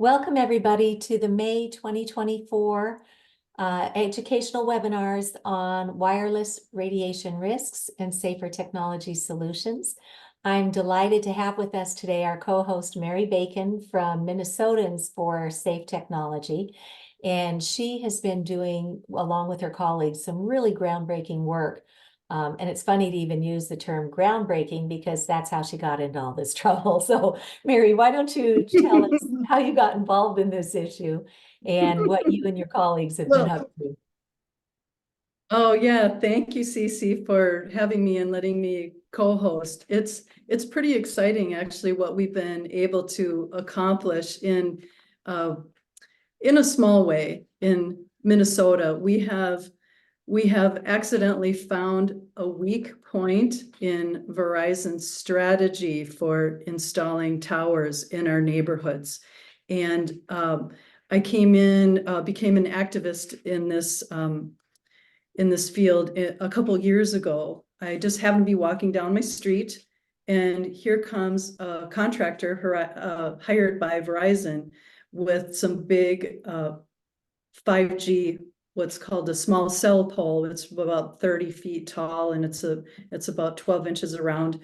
Welcome, everybody, to the May 2024 educational webinars on wireless radiation risks and safer technology solutions. I'm delighted to have with us today our co-host, Mary Bacon from Minnesotans for Safe Technology. And she has been doing, along with her colleagues, some really groundbreaking work. And it's funny to even use the term groundbreaking because that's how she got into all this trouble. So, Mary, why don't you tell us how you got involved in this issue and what you and your colleagues have been up to? Oh yeah, thank you, Cece, for having me and letting me co-host. It's pretty exciting, actually, what we've been able to accomplish in a small way in Minnesota. We have accidentally found a weak point in Verizon's strategy for installing towers in our neighborhoods. And I came in, became an activist in this field a couple of years ago. I just happened to be walking down my street, and here comes a contractor hired by Verizon with some big 5G, what's called a small cell pole. It's about 30 feet tall, and it's about 12 inches around.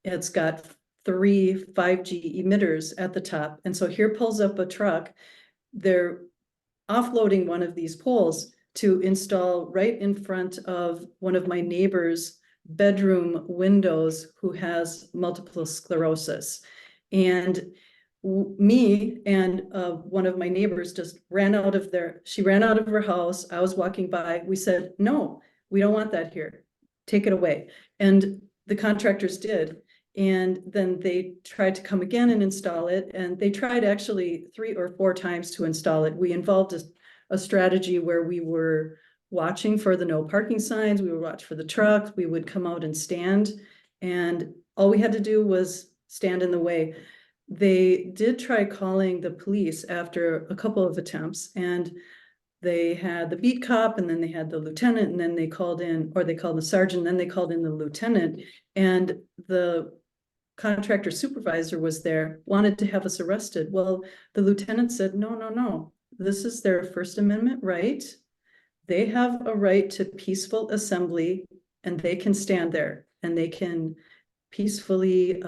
It's got 3 5G emitters at the top. And so here pulls up a truck. They're offloading one of these poles to install right in front of one of my neighbor's bedroom windows who has multiple sclerosis. And me and one of my neighbors just she ran out of her house. I was walking by. We said, no, we don't want that here. Take it away. And the contractors did. And then they tried to come again and install it. And they tried actually 3 or 4 times to install it. We involved a strategy where we were watching for the no parking signs. We would watch for the trucks. We would come out and stand. And all we had to do was stand in the way. They did try calling the police after a couple of attempts, and they had the beat cop, and then they had the lieutenant, and then they called the sergeant, and then they called in the lieutenant, and the contractor supervisor was there, wanted to have us arrested. Well, the lieutenant said, no, this is their First Amendment right. They have a right to peaceful assembly, and they can stand there and they can peacefully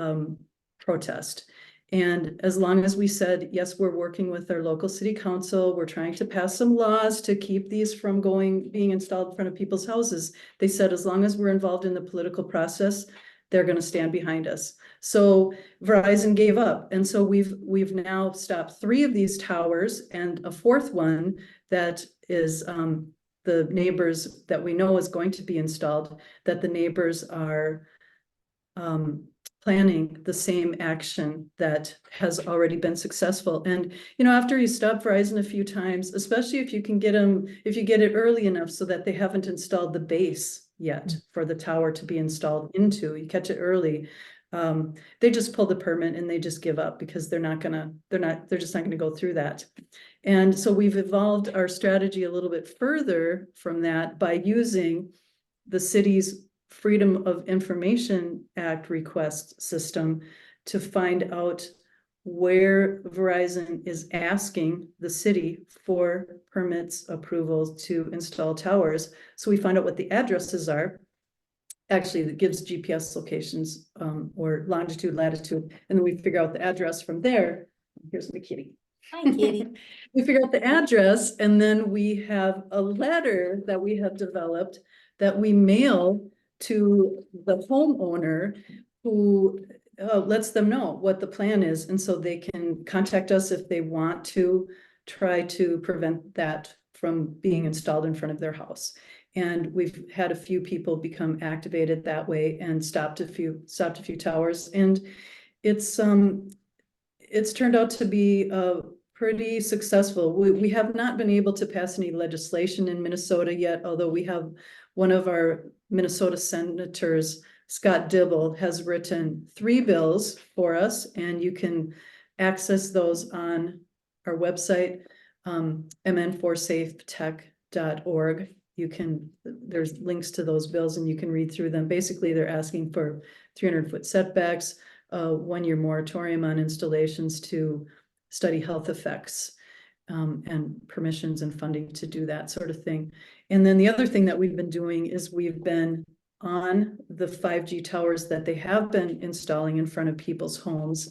protest. And as long as we said, yes, we're working with our local city council, we're trying to pass some laws to keep these from being installed in front of people's houses. They said, as long as we're involved in the political process, they're going to stand behind us. So Verizon gave up. And so we've now stopped 3 of these towers, and a 4th one that is the neighbors that we know is going to be installed, that the neighbors are planning the same action that has already been successful. And, after you stop Verizon a few times, especially if you can get it early enough so that they haven't installed the base yet for the tower to be installed into, you catch it early, they just pull the permit and they just give up because they're just not gonna go through that. And so we've evolved our strategy a little bit further from that by using the city's Freedom of Information Act request system to find out where Verizon is asking the city for permits, approvals to install towers. So we find out what the addresses are. Actually, it gives GPS locations or longitude, latitude, and then we figure out the address from there. Here's my kitty. Hi, kitty. We figure out the address, and then we have a letter that we have developed that we mail to the homeowner, who lets them know what the plan is. And so they can contact us if they want to try to prevent that from being installed in front of their house. And we've had a few people become activated that way and stopped a few towers. And it's turned out to be pretty successful. We have not been able to pass any legislation in Minnesota yet, although we have one of our Minnesota senators, Scott Dibble, has written 3 bills for us, and you can access those on our website, mn4safetech.org. There's links to those bills and you can read through them. Basically, they're asking for 300-foot setbacks, 1-year moratorium on installations to study health effects, and permissions and funding to do that sort of thing. And then the other thing that we've been doing is we've been on the 5G towers that they have been installing in front of people's homes.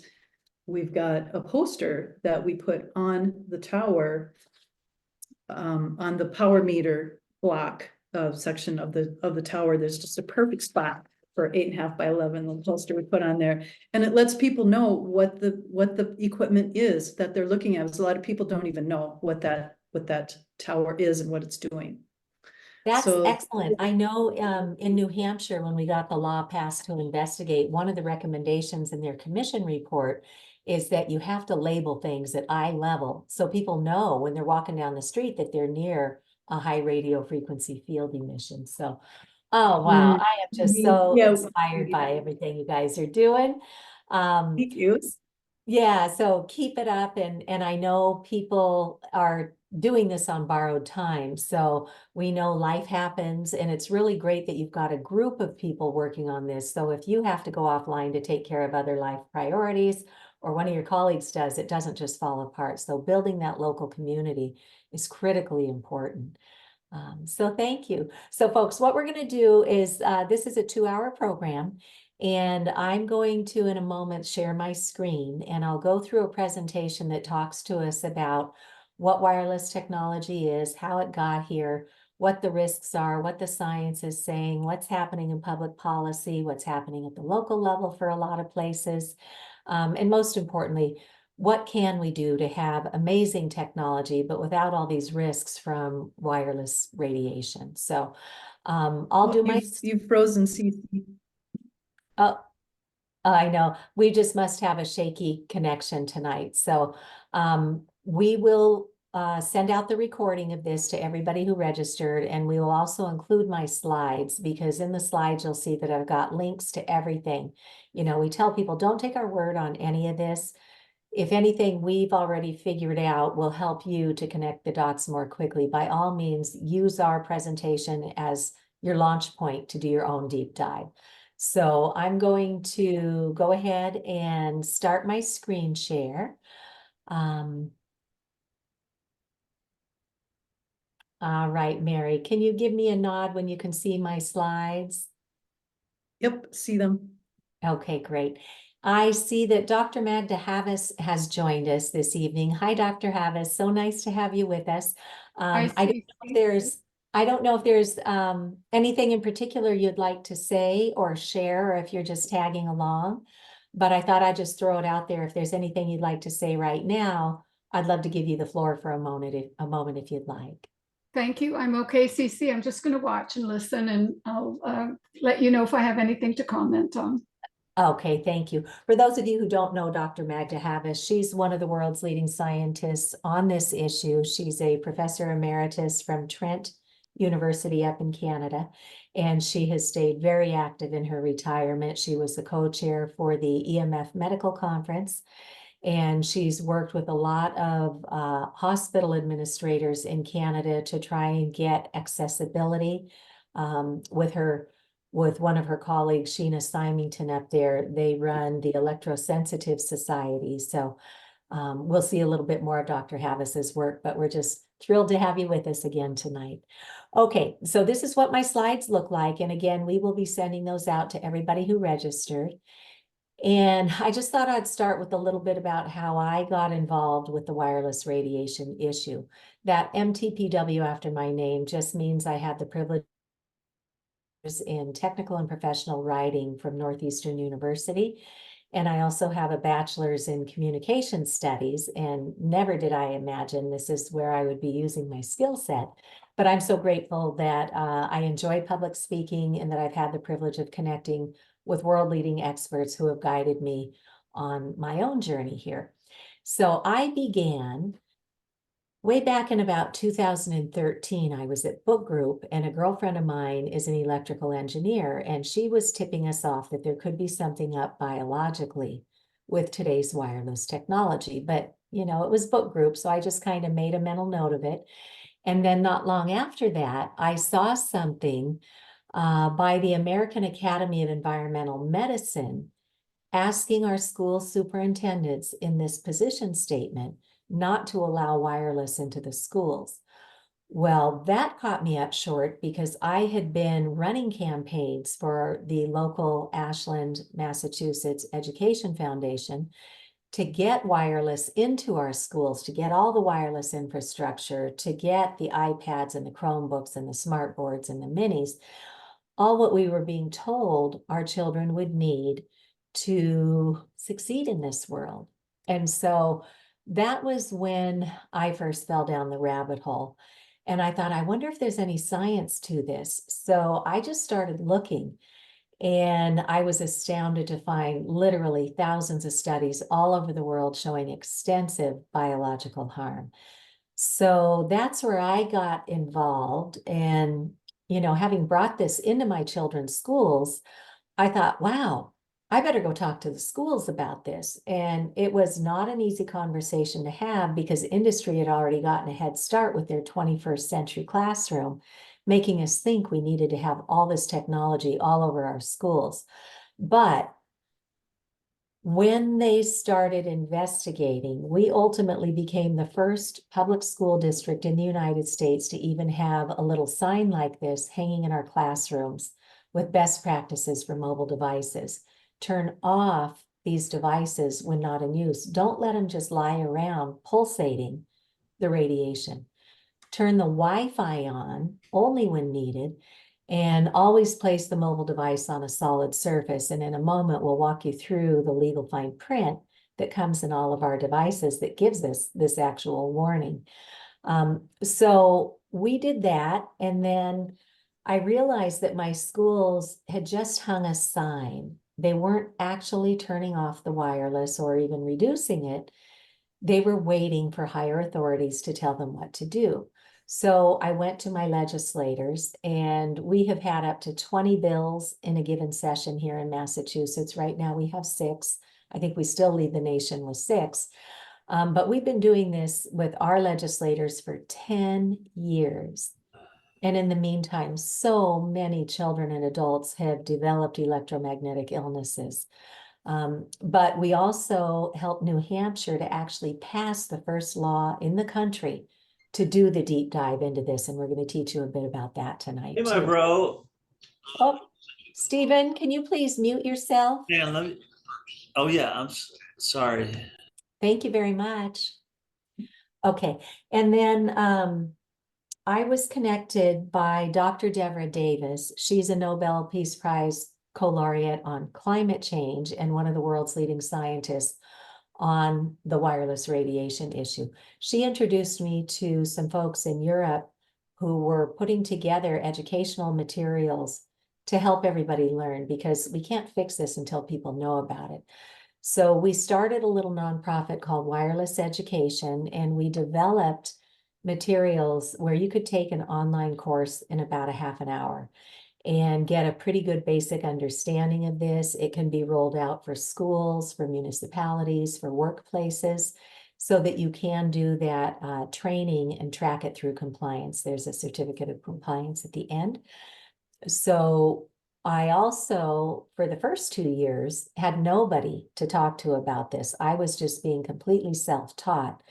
We've got a poster that we put on the tower, on the power meter block section of the tower. There's just a perfect spot for 8.5 by 11, the poster we put on there. And it lets people know what the equipment is that they're looking at. Because a lot of people don't even know what that tower is and what it's doing. That's So excellent. I know in New Hampshire, when we got the law passed to investigate, one of the recommendations in their commission report is that you have to label things at eye level so people know when they're walking down the street that they're near a high radio frequency field emission. So, oh wow, I am just so yeah, inspired by everything you guys are doing. thank you. Yeah, so keep it up, and I know people are doing this on borrowed time. So we know life happens, and it's really great that you've got a group of people working on this. So if you have to go offline to take care of other life priorities, or one of your colleagues does, it doesn't just fall apart. So building that local community is critically important. So thank you. So folks, what we're going to do is this is a 2-hour program. And I'm going to, in a moment, share my screen, and I'll go through a presentation that talks to us about what wireless technology is, how it got here, what the risks are, what the science is saying, what's happening in public policy, what's happening at the local level for a lot of places, and most importantly, what can we do to have amazing technology, but without all these risks from wireless radiation? So I'll do my... You've frozen, Cece. Oh, I know. We just must have a shaky connection tonight. So we will send out the recording of this to everybody who registered, and we will also include my slides, because in the slides you'll see that I've got links to everything. You know, we tell people don't take our word on any of this. If anything we've already figured out will help you to connect the dots more quickly, by all means, use our presentation as your launch point to do your own deep dive. So I'm going to go ahead and start my screen share. All right, Mary, can you give me a nod when you can see my slides? Yep, see them. Okay, great. I see that Dr. Magda Havas has joined us this evening. Hi, Dr. Havas. So nice to have you with us. I don't know if there's anything in particular you'd like to say or share, or if you're just tagging along, but I thought I'd just throw it out there. If there's anything you'd like to say right now, I'd love to give you the floor for a moment if you'd like. Thank you. I'm okay, Cece. I'm just going to watch and listen, and I'll let you know if I have anything to comment on. Okay, thank you. For those of you who don't know Dr. Magda Havas, she's one of the world's leading scientists on this issue. She's a professor emeritus from Trent University up in Canada, and she has stayed very active in her retirement. She was the co-chair for the EMF Medical Conference, and she's worked with a lot of hospital administrators in Canada to try and get accessibility with one of her colleagues, Sheena Symington, up there. They run the Electrosensitive Society. So we'll see a little bit more of Dr. Havas's work, but we're just thrilled to have you with us again tonight. Okay, so this is what my slides look like. And again, we will be sending those out to everybody who registered. And I just thought I'd start with a little bit about how I got involved with the wireless radiation issue. That MTPW after my name just means I had the privilege in technical and professional writing from Northeastern University. And I also have a bachelor's in communication studies, and never did I imagine this is where I would be using my skill set. But I'm so grateful that I enjoy public speaking, and that I've had the privilege of connecting with world-leading experts who have guided me on my own journey here. So I began way back in about 2013. I was at book group, and a girlfriend of mine is an electrical engineer, and she was tipping us off that there could be something up biologically with today's wireless technology. But, you know, it was book group, so I just kind of made a mental note of it. And then not long after that, I saw something by the American Academy of Environmental Medicine asking our school superintendents in this position statement not to allow wireless into the schools. Well, that caught me up short because I had been running campaigns for the local Ashland, Massachusetts Education Foundation to get wireless into our schools, to get all the wireless infrastructure, to get the iPads and the Chromebooks and the smart boards and the minis, all what we were being told our children would need to succeed in this world. And so that was when I first fell down the rabbit hole. And I thought, I wonder if there's any science to this. So I just started looking, and I was astounded to find literally thousands of studies all over the world showing extensive biological harm. So that's where I got involved. And, having brought this into my children's schools, I thought, wow, I better go talk to the schools about this. And it was not an easy conversation to have because industry had already gotten a head start with their 21st century classroom, making us think we needed to have all this technology all over our schools. But when they started investigating, we ultimately became the first public school district in the United States to even have a little sign like this hanging in our classrooms with best practices for mobile devices. Turn off these devices when not in use. Don't let them just lie around pulsating the radiation. Turn the Wi-Fi on only when needed, and always place the mobile device on a solid surface. And in a moment, we'll walk you through the legal fine print that comes in all of our devices that gives us this actual warning. So we did that. And then I realized that my schools had just hung a sign. They weren't actually turning off the wireless or even reducing it. They were waiting for higher authorities to tell them what to do. So I went to my legislators, and we have had up to 20 bills in a given session here in Massachusetts. Right now we have 6. I think we still lead the nation with 6. But we've been doing this with our legislators for 10 years. And in the meantime, so many children and adults have developed electromagnetic illnesses. But we also helped New Hampshire to actually pass the first law in the country to do the deep dive into this. And we're going to teach you a bit about that tonight. Hey, my too. bro. Oh, Stephen, can you please mute yourself? Man, let me. Oh yeah, sorry. Thank you very much. Okay, and then I was connected by Dr. Deborah Davis. She's a Nobel Peace Prize co-laureate on climate change and one of the world's leading scientists on the wireless radiation issue. She introduced me to some folks in Europe who were putting together educational materials to help everybody learn, because we can't fix this until people know about it. So we started a little nonprofit called Wireless Education, and we developed materials where you could take an online course in about a half an hour and get a pretty good basic understanding of this. It can be rolled out for schools, for municipalities, for workplaces, so that you can do that training and track it through compliance. There's a certificate of compliance at the end. So I also, for the first 2 years, had nobody to talk to about this. I was just being completely self-taught.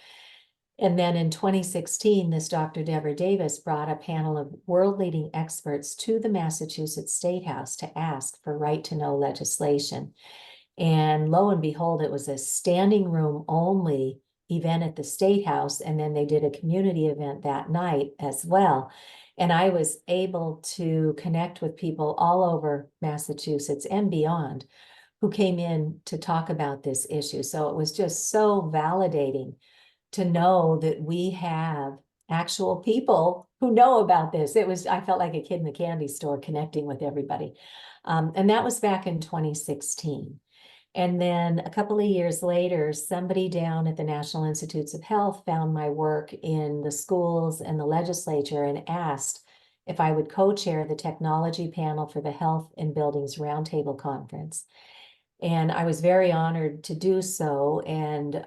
And then in 2016, this Dr. Deborah Davis brought a panel of world-leading experts to the Massachusetts State House to ask for right-to-know legislation. And lo and behold, it was a standing room only event at the State House. And then they did a community event that night as well. And I was able to connect with people all over Massachusetts and beyond who came in to talk about this issue. So it was just so validating to know that we have actual people who know about this. I felt like a kid in a candy store connecting with everybody. And that was back in 2016. And then a couple of years later, somebody down at the National Institutes of Health found my work in the schools and the legislature and asked if I would co-chair the technology panel for the Health in Buildings Roundtable Conference. And I was very honored to do so. And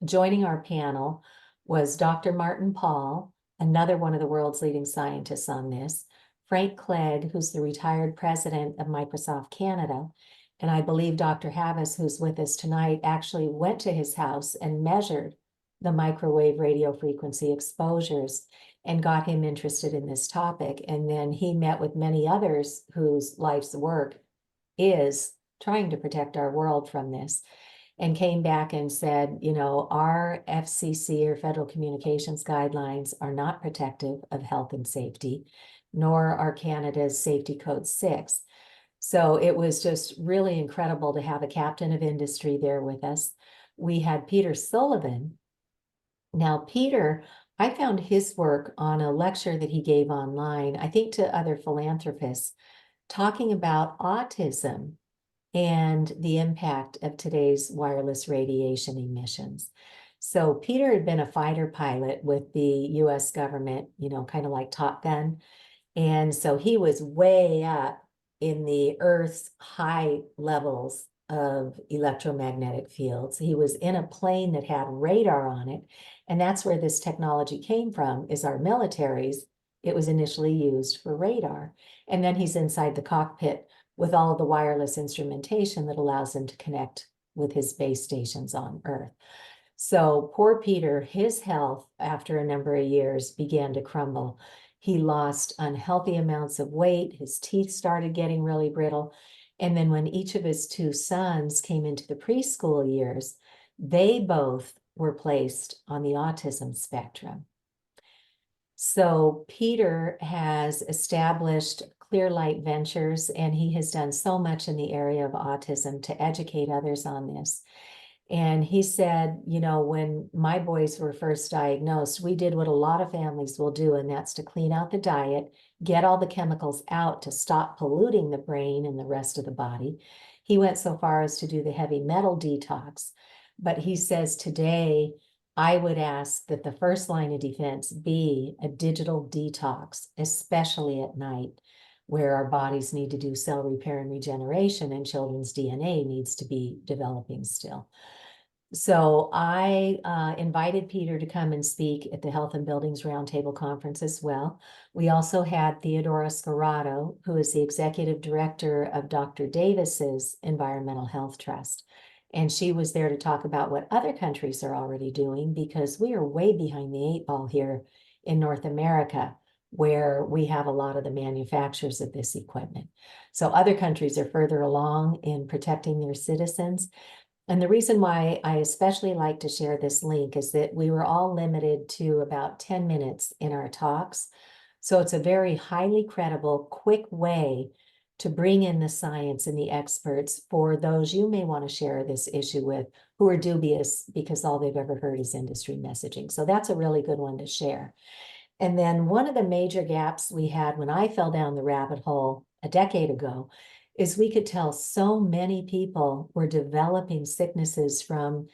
joining our panel was Dr. Martin Pall, another one of the world's leading scientists on this, Frank Clegg, who's the retired president of Microsoft Canada, And I believe Dr. Havas, who's with us tonight, actually went to his house and measured the microwave radio frequency exposures and got him interested in this topic. And then he met with many others whose life's work is trying to protect our world from this, and came back and said, you know, our FCC or Federal Communications Guidelines are not protective of health and safety, nor are Canada's Safety Code 6. So it was just really incredible to have a captain of industry there with us. We had Peter Sullivan. Now, Peter, I found his work on a lecture that he gave online, I think to other philanthropists, talking about autism and the impact of today's wireless radiation emissions. So Peter had been a fighter pilot with the US government, you know, kind of like Top Gun. And so he was way up in the Earth's high levels of electromagnetic fields. He was in a plane that had radar on it. And that's where this technology came from, is our militaries. It was initially used for radar. And then he's inside the cockpit with all of the wireless instrumentation that allows him to connect with his base stations on Earth. So poor Peter, his health after a number of years began to crumble. He lost unhealthy amounts of weight. His teeth started getting really brittle. And then when each of his two sons came into the preschool years, they both were placed on the autism spectrum. So Peter has established Clear Light Ventures, and he has done so much in the area of autism to educate others on this. And he said, you know, when my boys were first diagnosed, we did what a lot of families will do, and that's to clean out the diet, get all the chemicals out to stop polluting the brain and the rest of the body. He went so far as to do the heavy metal detox. But he says today, I would ask that the first line of defense be a digital detox, especially at night, where our bodies need to do cell repair and regeneration, and children's DNA needs to be developing still. So I invited Peter to come and speak at the Health and Buildings Roundtable Conference as well. We also had Theodora Scarrato, who is the executive director of Dr. Davis's Environmental Health Trust. And she was there to talk about what other countries are already doing, because we are way behind the 8 ball here in North America, where we have a lot of the manufacturers of this equipment. So other countries are further along in protecting their citizens. And the reason why I especially like to share this link is that we were all limited to about 10 minutes in our talks. So it's a very highly credible, quick way to bring in the science and the experts for those you may want to share this issue with, who are dubious because all they've ever heard is industry messaging. So that's a really good one to share. And then one of the major gaps we had when I fell down the rabbit hole a decade ago is we could tell so many people were developing sicknesses from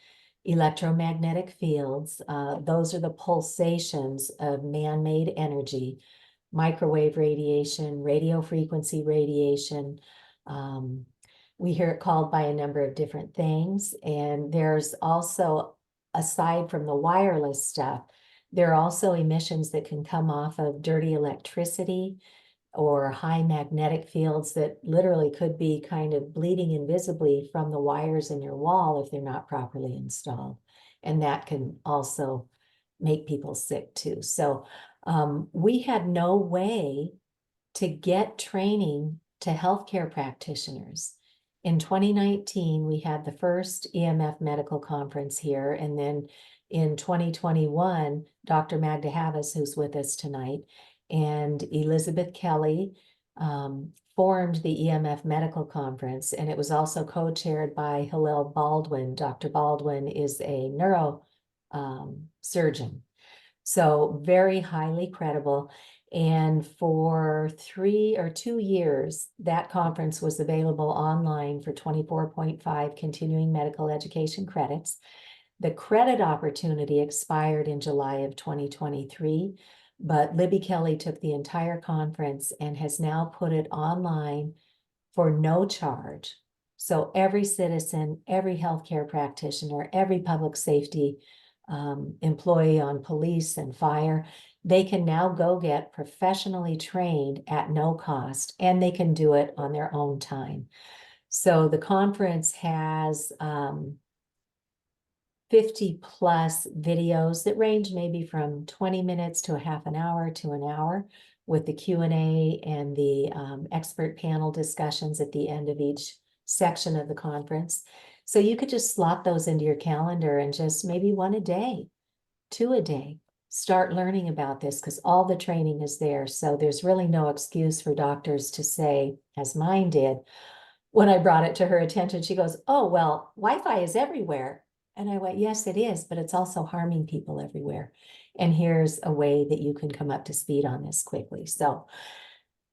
electromagnetic fields. Those are the pulsations of man-made energy, microwave radiation, radio frequency radiation. We hear it called by a number of different things. And there's also, aside from the wireless stuff, there are also emissions that can come off of dirty electricity or high magnetic fields that literally could be kind of bleeding invisibly from the wires in your wall if they're not properly installed. And that can also make people sick too. So we had no way to get training to healthcare practitioners. In 2019, we had the first EMF medical conference here. And then in 2021, Dr. Magda Havas, who's with us tonight, and Elizabeth Kelly formed the EMF medical conference. And it was also co-chaired by Hillel Baldwin. Dr. Baldwin is a neuro surgeon. So very highly credible. And for 2 years, that conference was available online for 24.5 continuing medical education credits. The credit opportunity expired in July of 2023, but Libby Kelly took the entire conference and has now put it online for no charge. So every citizen, every healthcare practitioner, every public safety employee on police and fire, they can now go get professionally trained at no cost, and they can do it on their own time. So the conference has 50 plus videos that range maybe from 20 minutes to a half an hour to an hour, with the Q&A and the expert panel discussions at the end of each section of the conference. So you could just slot those into your calendar and just maybe 1 a day, 2 a day, start learning about this, because all the training is there. So there's really no excuse for doctors to say, as mine did, when I brought it to her attention, she goes, "Oh, well, Wi-Fi is everywhere." And I went, "Yes, it is, but it's also harming people everywhere. And here's a way that you can come up to speed on this quickly." So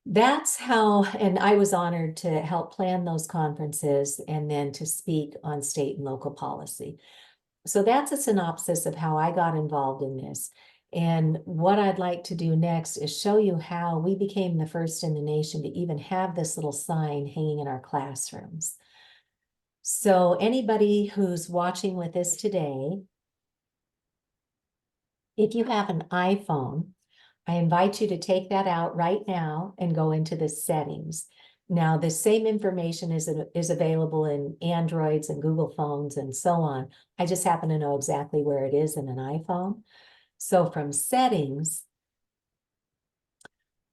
that's how, and I was honored to help plan those conferences and then to speak on state and local policy. So that's a synopsis of how I got involved in this. And what I'd like to do next is show you how we became the first in the nation to even have this little sign hanging in our classrooms. So anybody who's watching with us today, if you have an iPhone, I invite you to take that out right now and go into the settings. Now, the same information is available in Androids and Google phones and so on. I just happen to know exactly where it is in an iPhone. So from settings,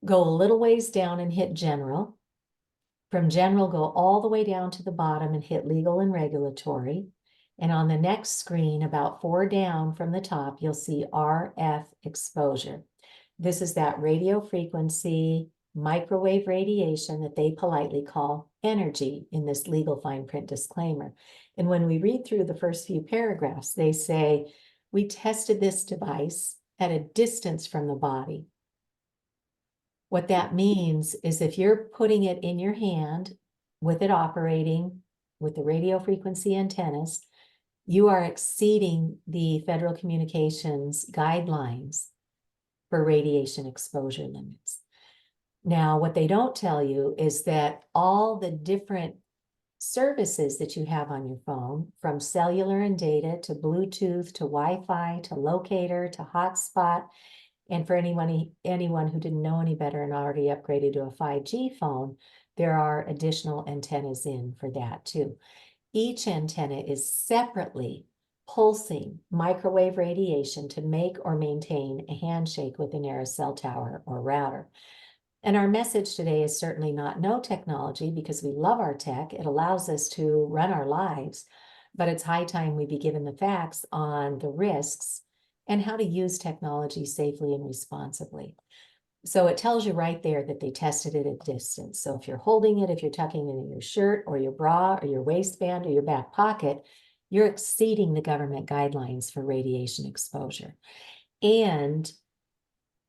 go a little ways down and hit general. From general, go all the way down to the bottom and hit legal and regulatory. And on the next screen, about 4 down from the top, you'll see RF exposure. This is that radio frequency microwave radiation that they politely call energy in this legal fine print disclaimer. And when we read through the first few paragraphs, they say, "We tested this device at a distance from the body." What that means is if you're putting it in your hand with it operating with the radio frequency antennas, you are exceeding the Federal Communications guidelines for radiation exposure limits. Now, what they don't tell you is that all the different services that you have on your phone, from cellular and data to Bluetooth to Wi-Fi to locator to hotspot, and for anyone who didn't know any better and already upgraded to a 5G phone, there are additional antennas in for that too. Each antenna is separately pulsing microwave radiation to make or maintain a handshake with the nearest cell tower or router. And our message today is certainly not no technology, because we love our tech. It allows us to run our lives, but it's high time we be given the facts on the risks and how to use technology safely and responsibly. So it tells you right there that they tested it at distance. So if you're holding it, if you're tucking it in your shirt or your bra or your waistband or your back pocket, you're exceeding the government guidelines for radiation exposure. And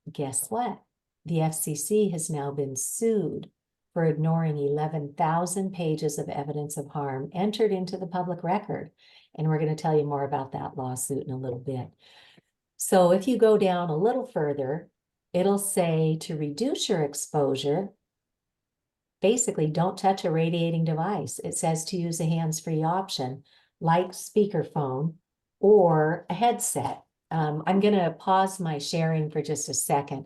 guess what? The FCC has now been sued for ignoring 11,000 pages of evidence of harm entered into the public record. And we're going to tell you more about that lawsuit in a little bit. So if you go down a little further, it'll say to reduce your exposure, basically don't touch a radiating device. It says to use a hands-free option like speakerphone or a headset. I'm going to pause my sharing for just a second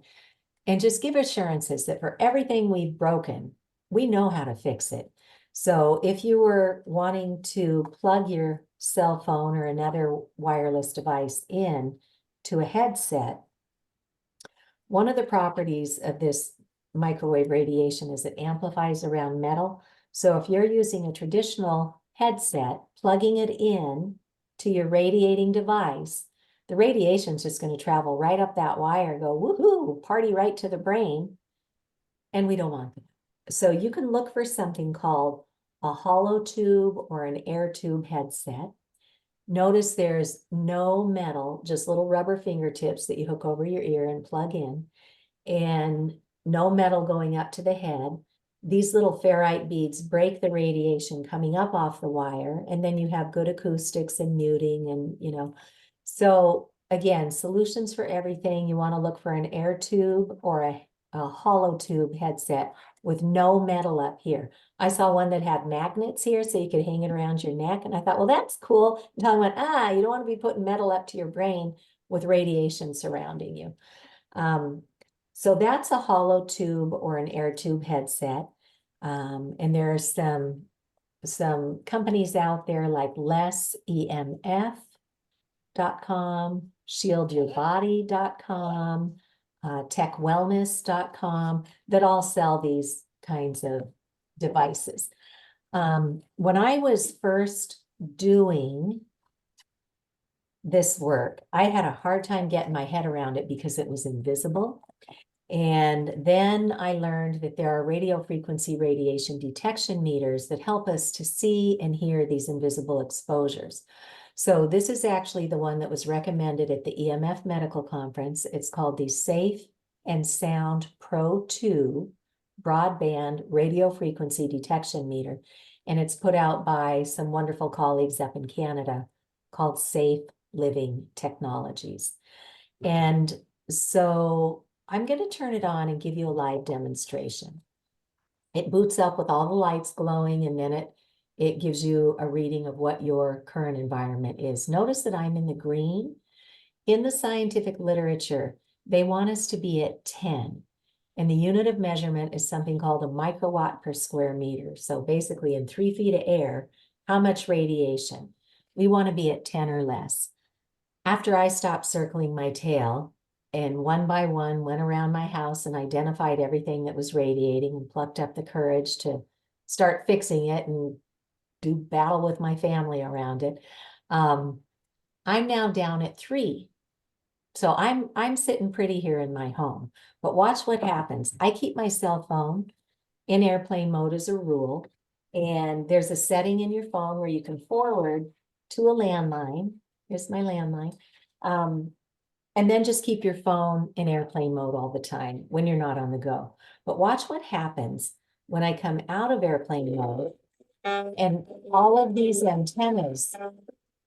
and just give assurances that for everything we've broken, we know how to fix it. So if you were wanting to plug your cell phone or another wireless device in to a headset, one of the properties of this microwave radiation is it amplifies around metal. So if you're using a traditional headset, plugging it in to your radiating device, the radiation is just going to travel right up that wire, go woohoo, party right to the brain. And we don't want that. So you can look for something called a hollow tube or an air tube headset. Notice there's no metal, just little rubber fingertips that you hook over your ear and plug in, and no metal going up to the head. These little ferrite beads break the radiation coming up off the wire, and then you have good acoustics and muting and, So again, solutions for everything. You want to look for an air tube or a hollow tube headset with no metal up here. I saw one that had magnets here so you could hang it around your neck. And I thought, well, that's cool. Until I went, you don't want to be putting metal up to your brain with radiation surrounding you. So that's a hollow tube or an air tube headset. And there are some some companies out there like lessemf.com, shieldyourbody.com, techwellness.com, that all sell these kinds of devices. When I was first doing this work, I had a hard time getting my head around it because it was invisible. And then I learned that there are radio frequency radiation detection meters that help us to see and hear these invisible exposures. So this is actually the one that was recommended at the EMF Medical Conference. It's called the Safe and Sound Pro 2 Broadband Radio Frequency Detection Meter. And it's put out by some wonderful colleagues up in Canada called Safe Living Technologies. And so I'm going to turn it on and give you a live demonstration. It boots up with all the lights glowing, and then it gives you a reading of what your current environment is. Notice that I'm in the green. In the scientific literature, they want us to be at 10. And the unit of measurement is something called a microwatt per square meter. So basically in 3 feet of air, how much radiation? We want to be at 10 or less. After I stopped circling my tail and one by one went around my house and identified everything that was radiating and plucked up the courage to start fixing it and do battle with my family around it, I'm now down at 3. So I'm sitting pretty here in my home, but watch what happens. I keep my cell phone in airplane mode as a rule, and there's a setting in your phone where you can forward to a landline. Here's my landline. And then just keep your phone in airplane mode all the time when you're not on the go. But watch what happens when I come out of airplane mode and all of these antennas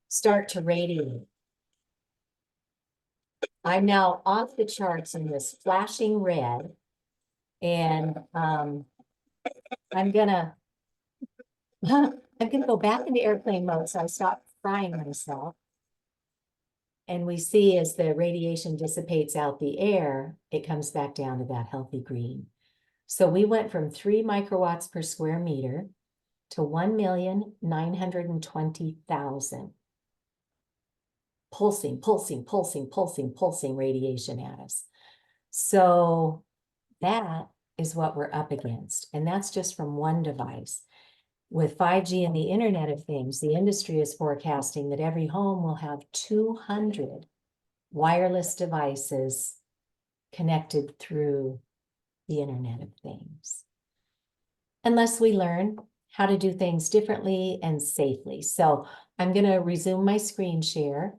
start to radiate. I'm now off the charts in this flashing red, and I'm gonna go back into airplane mode so I stop frying myself. And we see as the radiation dissipates out the air, it comes back down to that healthy green. So we went from 3 microwatts per square meter to 1,920,000. Pulsing, pulsing, pulsing, pulsing, pulsing radiation at us. So that is what we're up against. And that's just from one device. With 5G and the Internet of Things, the industry is forecasting that every home will have 200 wireless devices connected through the Internet of Things. Unless we learn how to do things differently and safely. So I'm going to resume my screen share.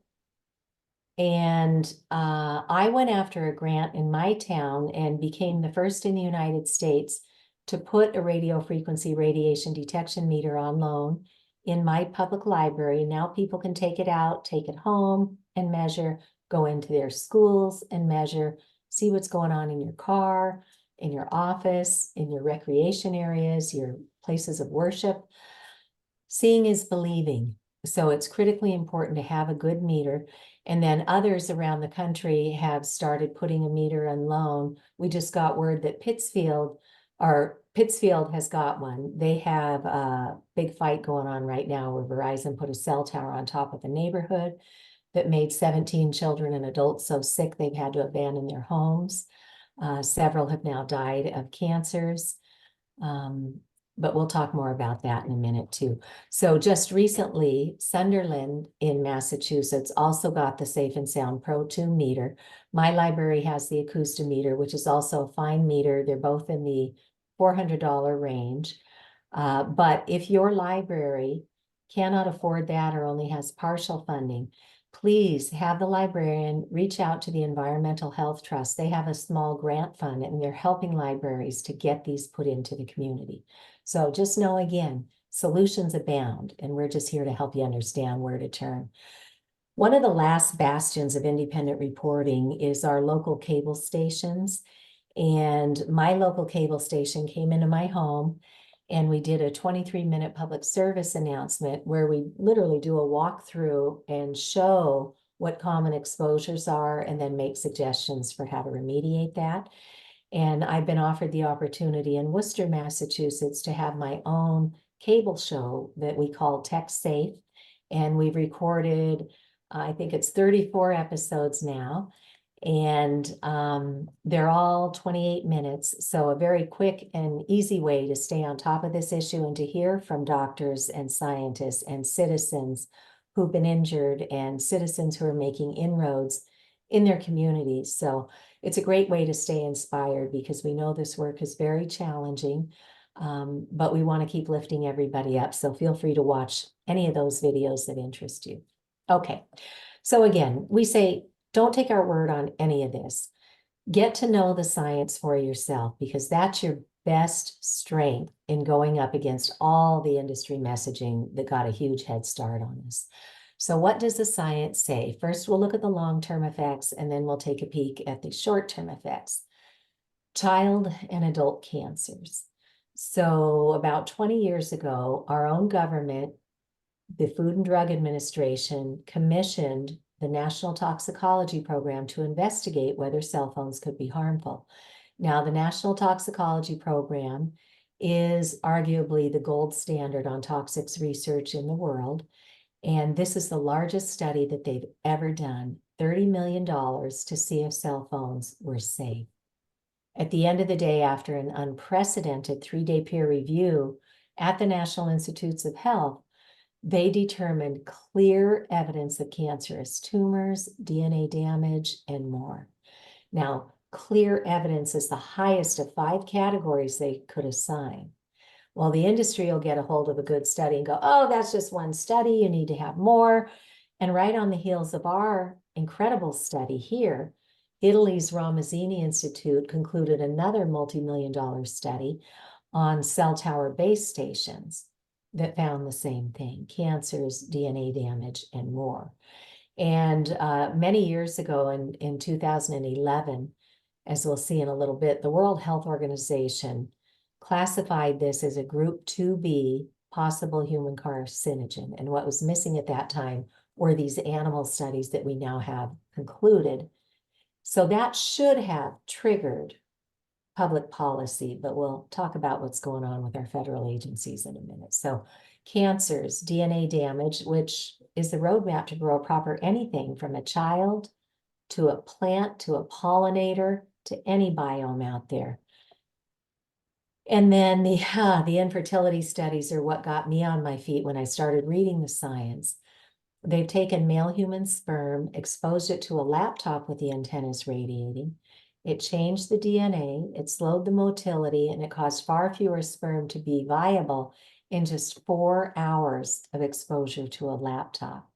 And I went after a grant in my town and became the first in the United States to put a radio frequency radiation detection meter on loan in my public library. Now people can take it out, take it home and measure, go into their schools and measure, see what's going on in your car, in your office, in your recreation areas, your places of worship. Seeing is believing. So it's critically important to have a good meter. And then others around the country have started putting a meter on loan. We just got word that Pittsfield has got one. They have a big fight going on right now where Verizon put a cell tower on top of the neighborhood that made 17 children and adults so sick they've had to abandon their homes. Several have now died of cancers. But we'll talk more about that in a minute too. So just recently, Sunderland in Massachusetts also got the Safe and Sound Pro 2 meter. My library has the Acoustimeter, which is also a fine meter. They're both in the $400 range. But if your library cannot afford that or only has partial funding, please have the librarian reach out to the Environmental Health Trust. They have a small grant fund and they're helping libraries to get these put into the community. So just know, again, solutions abound, and we're just here to help you understand where to turn. One of the last bastions of independent reporting is our local cable stations. And my local cable station came into my home and we did a 23-minute public service announcement where we literally do a walkthrough and show what common exposures are and then make suggestions for how to remediate that. And I've been offered the opportunity in Worcester, Massachusetts, to have my own cable show that we call Tech Safe. And we've recorded, I think it's 34 episodes now. And they're all 28 minutes. So a very quick and easy way to stay on top of this issue and to hear from doctors and scientists and citizens who've been injured and citizens who are making inroads in their communities. So it's a great way to stay inspired because we know this work is very challenging, but we want to keep lifting everybody up. So feel free to watch any of those videos that interest you. Okay, so again, we say, don't take our word on any of this. Get to know the science for yourself because that's your best strength in going up against all the industry messaging that got a huge head start on us. So what does the science say? First, we'll look at the long-term effects, and then we'll take a peek at the short-term effects. Child and adult cancers. So about 20 years ago, our own government, the Food and Drug Administration, commissioned the National Toxicology Program to investigate whether cell phones could be harmful. Now, the National Toxicology Program is arguably the gold standard on toxics research in the world. And this is the largest study that they've ever done, $30 million to see if cell phones were safe. At the end of the day, after an unprecedented 3-day peer review at the National Institutes of Health, they determined clear evidence of cancerous tumors, DNA damage, and more. Now, clear evidence is the highest of 5 categories they could assign. Well, the industry will get a hold of a good study and go, oh, that's just one study, you need to have more. And right on the heels of our incredible study here, Italy's Ramazzini Institute concluded another multi-million-dollar study on cell tower base stations that found the same thing, cancers, DNA damage, and more. And many years ago in 2011, as we'll see in a little bit, the World Health Organization classified this as a group 2B possible human carcinogen. And what was missing at that time were these animal studies that we now have concluded. So that should have triggered public policy, but we'll talk about what's going on with our federal agencies in a minute. So cancers, DNA damage, which is the roadmap to grow proper anything from a child to a plant to a pollinator to any biome out there. And then the infertility studies are what got me on my feet when I started reading the science. They've taken male human sperm, exposed it to a laptop with the antennas radiating. It changed the DNA, it slowed the motility, and it caused far fewer sperm to be viable in just 4 hours of exposure to a laptop.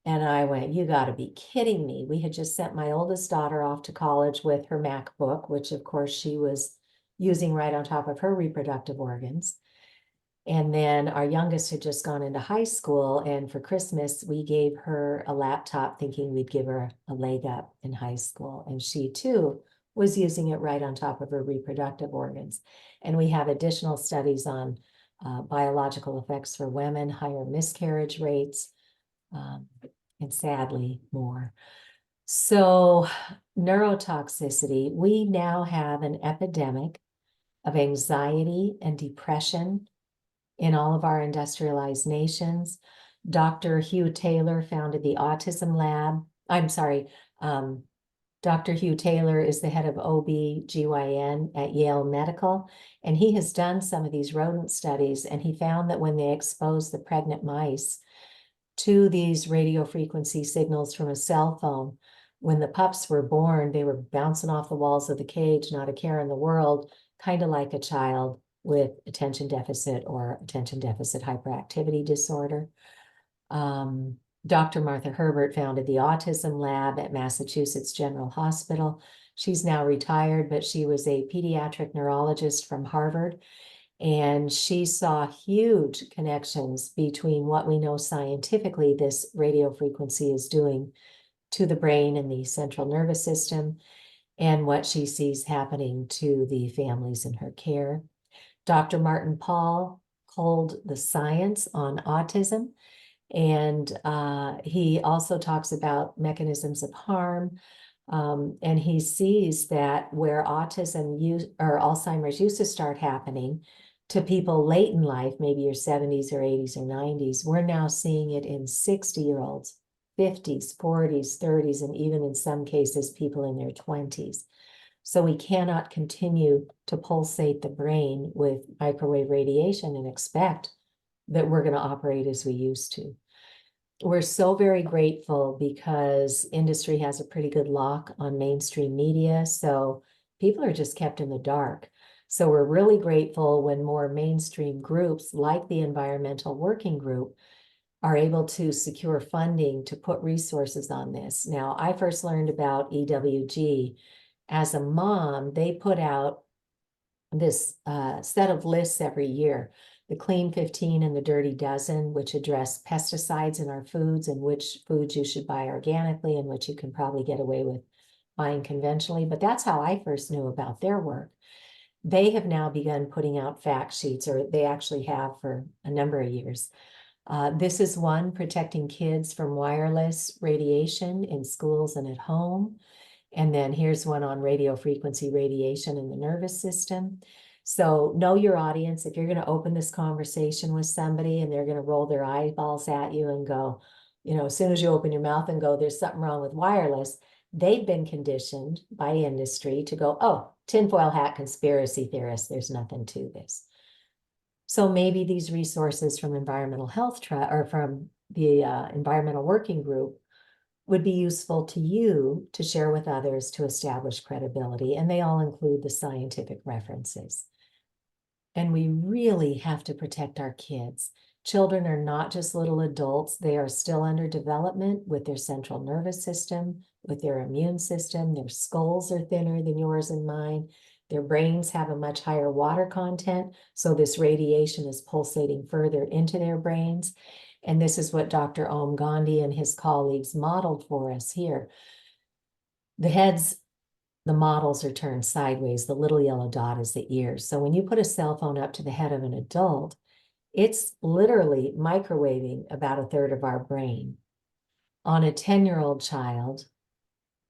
And I went, you got to be kidding me. We had just sent my oldest daughter off to college with her MacBook, which of course she was using right on top of her reproductive organs. And then our youngest had just gone into high school, and for Christmas, we gave her a laptop thinking we'd give her a leg up in high school. And she too was using it right on top of her reproductive organs. And we have additional studies on biological effects for women, higher miscarriage rates, and sadly more. So neurotoxicity, we now have an epidemic of anxiety and depression in all of our industrialized nations. Dr. Hugh Taylor founded the Autism Lab. Dr. Hugh Taylor is the head of OB/GYN at Yale Medical, and he has done some of these rodent studies, and he found that when they exposed the pregnant mice to these radio frequency signals from a cell phone, when the pups were born, they were bouncing off the walls of the cage, not a care in the world, kind of like a child with attention deficit or attention deficit hyperactivity disorder. Dr. Martha Herbert founded the Autism Lab at Massachusetts General Hospital. She's now retired, but she was a pediatric neurologist from Harvard. And she saw huge connections between what we know scientifically this radio frequency is doing to the brain and the central nervous system, and what she sees happening to the families in her care. Dr. Martin Pall called the science on autism, and he also talks about mechanisms of harm, and he sees that where autism or Alzheimer's used to start happening, to people late in life, maybe your 70s or 80s or 90s, we're now seeing it in 60-year-olds, 50s, 40s, 30s, and even in some cases, people in their 20s. So we cannot continue to pulsate the brain with microwave radiation and expect that we're going to operate as we used to. We're so very grateful because industry has a pretty good lock on mainstream media, so people are just kept in the dark. So we're really grateful when more mainstream groups like the Environmental Working Group are able to secure funding to put resources on this. Now, I first learned about EWG as a mom. They put out this set of lists every year, the Clean 15 and the Dirty Dozen, which address pesticides in our foods and which foods you should buy organically and which you can probably get away with buying conventionally. But that's how I first knew about their work. They have now begun putting out fact sheets, or they actually have for a number of years. This is one, protecting kids from wireless radiation in schools and at home. And then here's one on radio frequency radiation in the nervous system. So know your audience. If you're going to open this conversation with somebody and they're going to roll their eyeballs at you and go, as soon as you open your mouth and go, there's something wrong with wireless, they've been conditioned by industry to go, oh, tinfoil hat conspiracy theorists, there's nothing to this. So maybe these resources from Environmental Health or from the Environmental Working Group would be useful to you to share with others to establish credibility, and they all include the scientific references. And we really have to protect our kids. Children are not just little adults. They are still under development with their central nervous system, with their immune system. Their skulls are thinner than yours and mine. Their brains have a much higher water content, so this radiation is pulsating further into their brains. And this is what Dr. Om Gandhi and his colleagues modeled for us here. The models are turned sideways. The little yellow dot is the ears. So when you put a cell phone up to the head of an adult, it's literally microwaving about a third of our brain. On a 10-year-old child,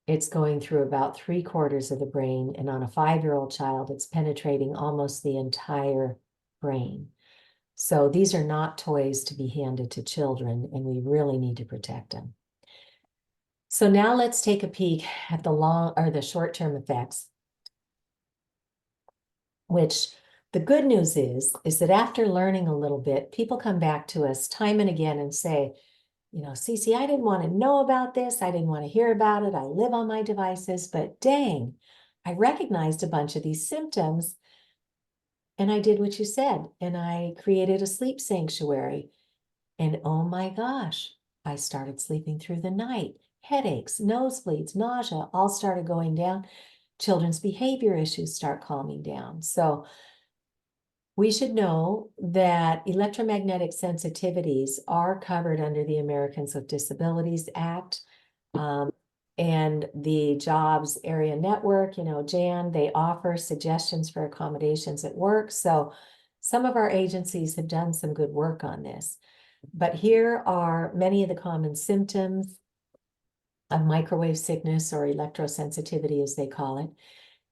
it's going through about 3/4 of the brain. And on a 5-year-old child, it's penetrating almost the entire brain. So these are not toys to be handed to children, and we really need to protect them. So now let's take a peek at the short-term effects, which the good news is that after learning a little bit, people come back to us time and again and say, Cece, I didn't want to know about this. I didn't want to hear about it. I live on my devices, but dang, I recognized a bunch of these symptoms. And I did what you said, and I created a sleep sanctuary. And oh my gosh, I started sleeping through the night. Headaches, nosebleeds, nausea, all started going down. Children's behavior issues start calming down. So we should know that electromagnetic sensitivities are covered under the Americans with Disabilities Act. And the Jobs Area Network, Jan, they offer suggestions for accommodations at work. So some of our agencies have done some good work on this. But here are many of the common symptoms of microwave sickness, or electrosensitivity as they call it.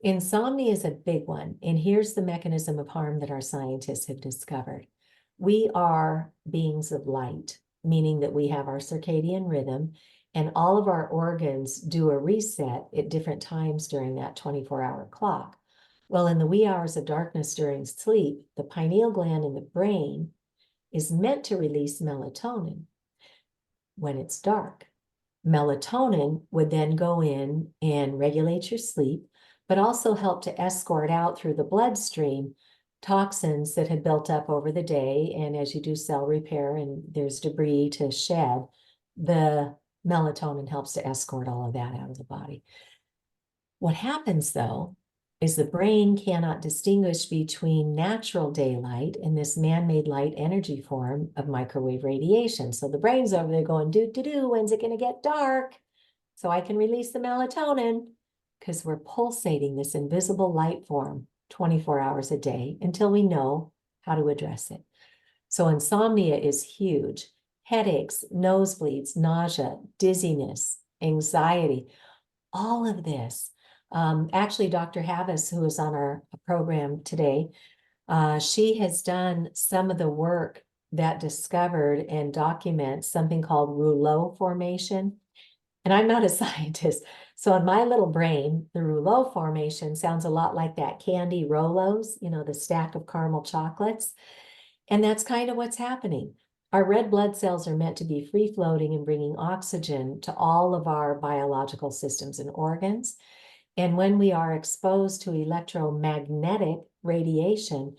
Insomnia is a big one. And here's the mechanism of harm that our scientists have discovered. We are beings of light, meaning that we have our circadian rhythm, and all of our organs do a reset at different times during that 24-hour clock. Well, in the wee hours of darkness during sleep, the pineal gland in the brain is meant to release melatonin when it's dark. Melatonin would then go in and regulate your sleep, but also help to escort out through the bloodstream toxins that had built up over the day. And as you do cell repair and there's debris to shed, the melatonin helps to escort all of that out of the body. What happens, though, is the brain cannot distinguish between natural daylight and this man-made light energy form of microwave radiation. So the brain's over there going, do, when's it going to get dark so I can release the melatonin? Because we're pulsating this invisible light form 24 hours a day until we know how to address it. So insomnia is huge. Headaches, nosebleeds, nausea, dizziness, anxiety, all of this. Actually, Dr. Havas, who is on our program today, She has done some of the work that discovered and documents something called rouleau formation. And I'm not a scientist, so in my little brain, the rouleau formation sounds a lot like that candy Rolos, you know, the stack of caramel chocolates. And that's kind of what's happening. Our red blood cells are meant to be free floating and bringing oxygen to all of our biological systems and organs. And when we are exposed to electromagnetic radiation,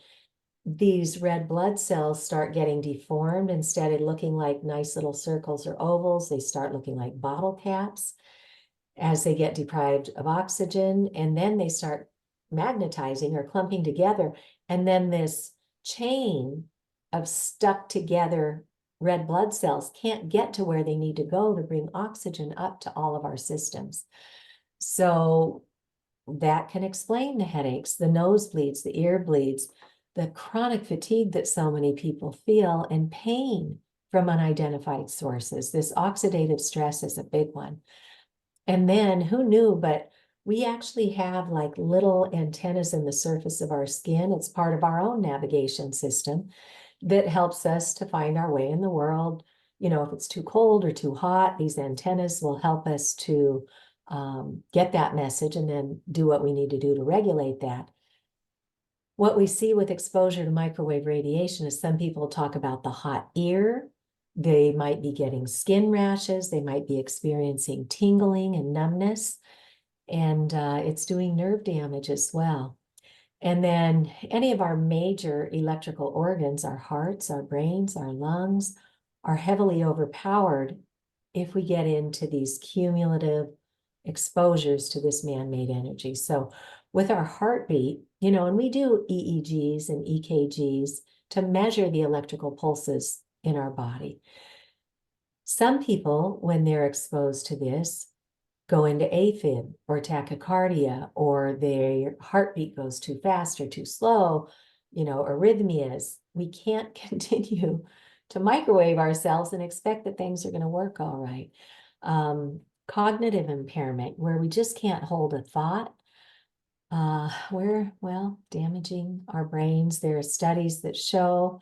these red blood cells start getting deformed. Instead of looking like nice little circles or ovals, they start looking like bottle caps as they get deprived of oxygen. And then they start magnetizing or clumping together. And then this chain of stuck together red blood cells can't get to where they need to go to bring oxygen up to all of our systems. So that can explain the headaches, the nosebleeds, the ear bleeds, the chronic fatigue that so many people feel, and pain from unidentified sources. This oxidative stress is a big one. And then who knew, but we actually have like little antennas in the surface of our skin. It's part of our own navigation system that helps us to find our way in the world. You know, if it's too cold or too hot, these antennas will help us to get that message and then do what we need to do to regulate that. What we see with exposure to microwave radiation is some people talk about the hot ear. They might be getting skin rashes. They might be experiencing tingling and numbness. And it's doing nerve damage as well. And then any of our major electrical organs, our hearts, our brains, our lungs, are heavily overpowered if we get into these cumulative exposures to this man-made energy. So with our heartbeat, you know, and we do EEGs and EKGs to measure the electrical pulses in our body. Some people, when they're exposed to this, go into AFib or tachycardia, or their heartbeat goes too fast or too slow, you know, arrhythmias. We can't continue to microwave ourselves and expect that things are going to work all right. Cognitive impairment, where we just can't hold a thought. We're, well, damaging our brains. There are studies that show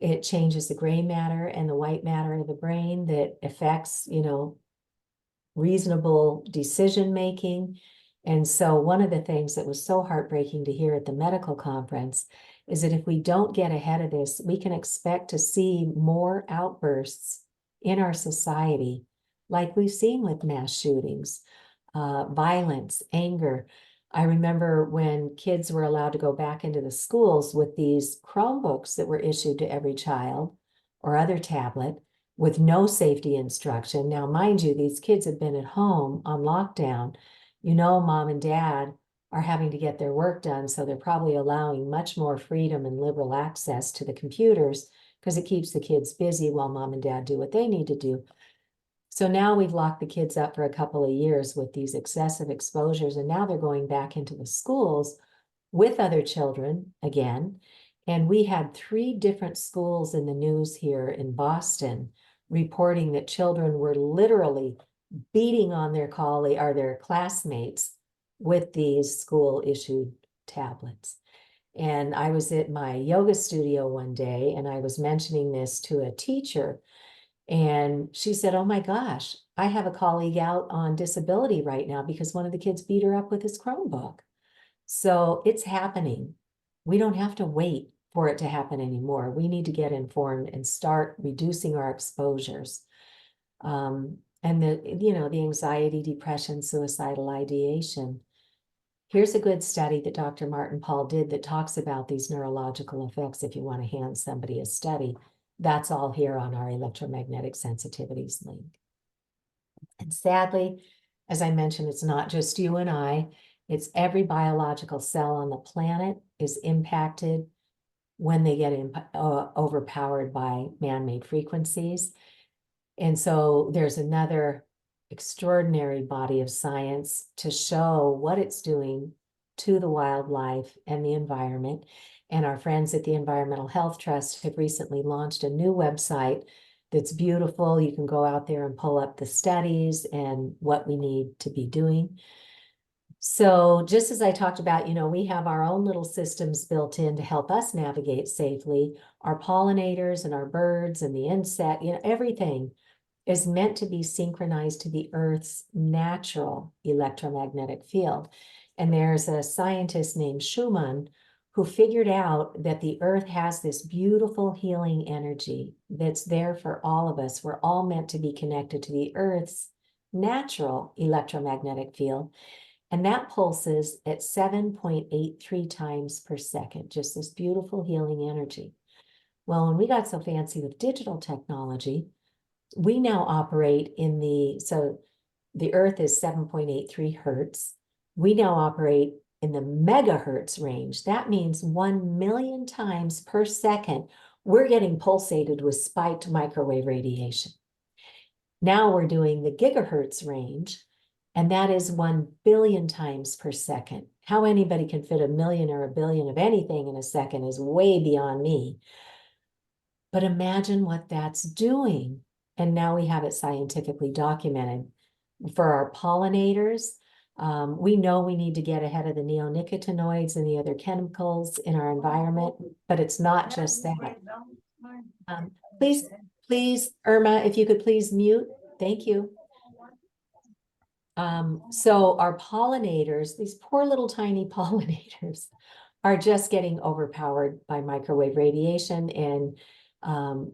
it changes the gray matter and the white matter of the brain that affects, you know, reasonable decision making. And so one of the things that was so heartbreaking to hear at the medical conference is that if we don't get ahead of this, we can expect to see more outbursts in our society, like we've seen with mass shootings, violence, anger. I remember when kids were allowed to go back into the schools with these Chromebooks that were issued to every child or other tablet with no safety instruction. Now, mind you, these kids have been at home on lockdown. You know, mom and dad are having to get their work done, so they're probably allowing much more freedom and liberal access to the computers because it keeps the kids busy while mom and dad do what they need to do. So now we've locked the kids up for a couple of years with these excessive exposures, and now they're going back into the schools with other children again. And we had 3 different schools in the news here in Boston reporting that children were literally beating on their colleague or their classmates with these school-issued tablets. And I was at my yoga studio one day, and I was mentioning this to a teacher, and she said, "Oh my gosh, I have a colleague out on disability right now because one of the kids beat her up with his Chromebook." So it's happening. We don't have to wait for it to happen anymore. We need to get informed and start reducing our exposures. And the anxiety, depression, suicidal ideation. Here's a good study that Dr. Martin Paul did that talks about these neurological effects if you want to hand somebody a study. That's all here on our electromagnetic sensitivities link. And sadly, as I mentioned, it's not just you and I, it's every biological cell on the planet is impacted when they get overpowered by man-made frequencies. And so there's another extraordinary body of science to show what it's doing to the wildlife and the environment. And our friends at the Environmental Health Trust have recently launched a new website that's beautiful. You can go out there and pull up the studies and what we need to be doing. So just as I talked about, we have our own little systems built in to help us navigate safely. Our pollinators and our birds and the insect, everything is meant to be synchronized to the Earth's natural electromagnetic field. And there's a scientist named Schumann who figured out that the Earth has this beautiful healing energy that's there for all of us. We're all meant to be connected to the Earth's natural electromagnetic field. And that pulses at 7.83 times per second, just this beautiful healing energy. Well, when we got so fancy with digital technology, we now operate so the Earth is 7.83 hertz. We now operate in the megahertz range. That means 1 million times per second, we're getting pulsated with spiked microwave radiation. Now we're doing the gigahertz range, and that is 1 billion times per second. How anybody can fit a million or a billion of anything in a second is way beyond me. But imagine what that's doing. And now we have it scientifically documented. For our pollinators, we know we need to get ahead of the neonicotinoids and the other chemicals in our environment, but it's not just that. Please, Irma, if you could please mute. Thank you. So our pollinators, these poor little tiny pollinators, are just getting overpowered by microwave radiation, and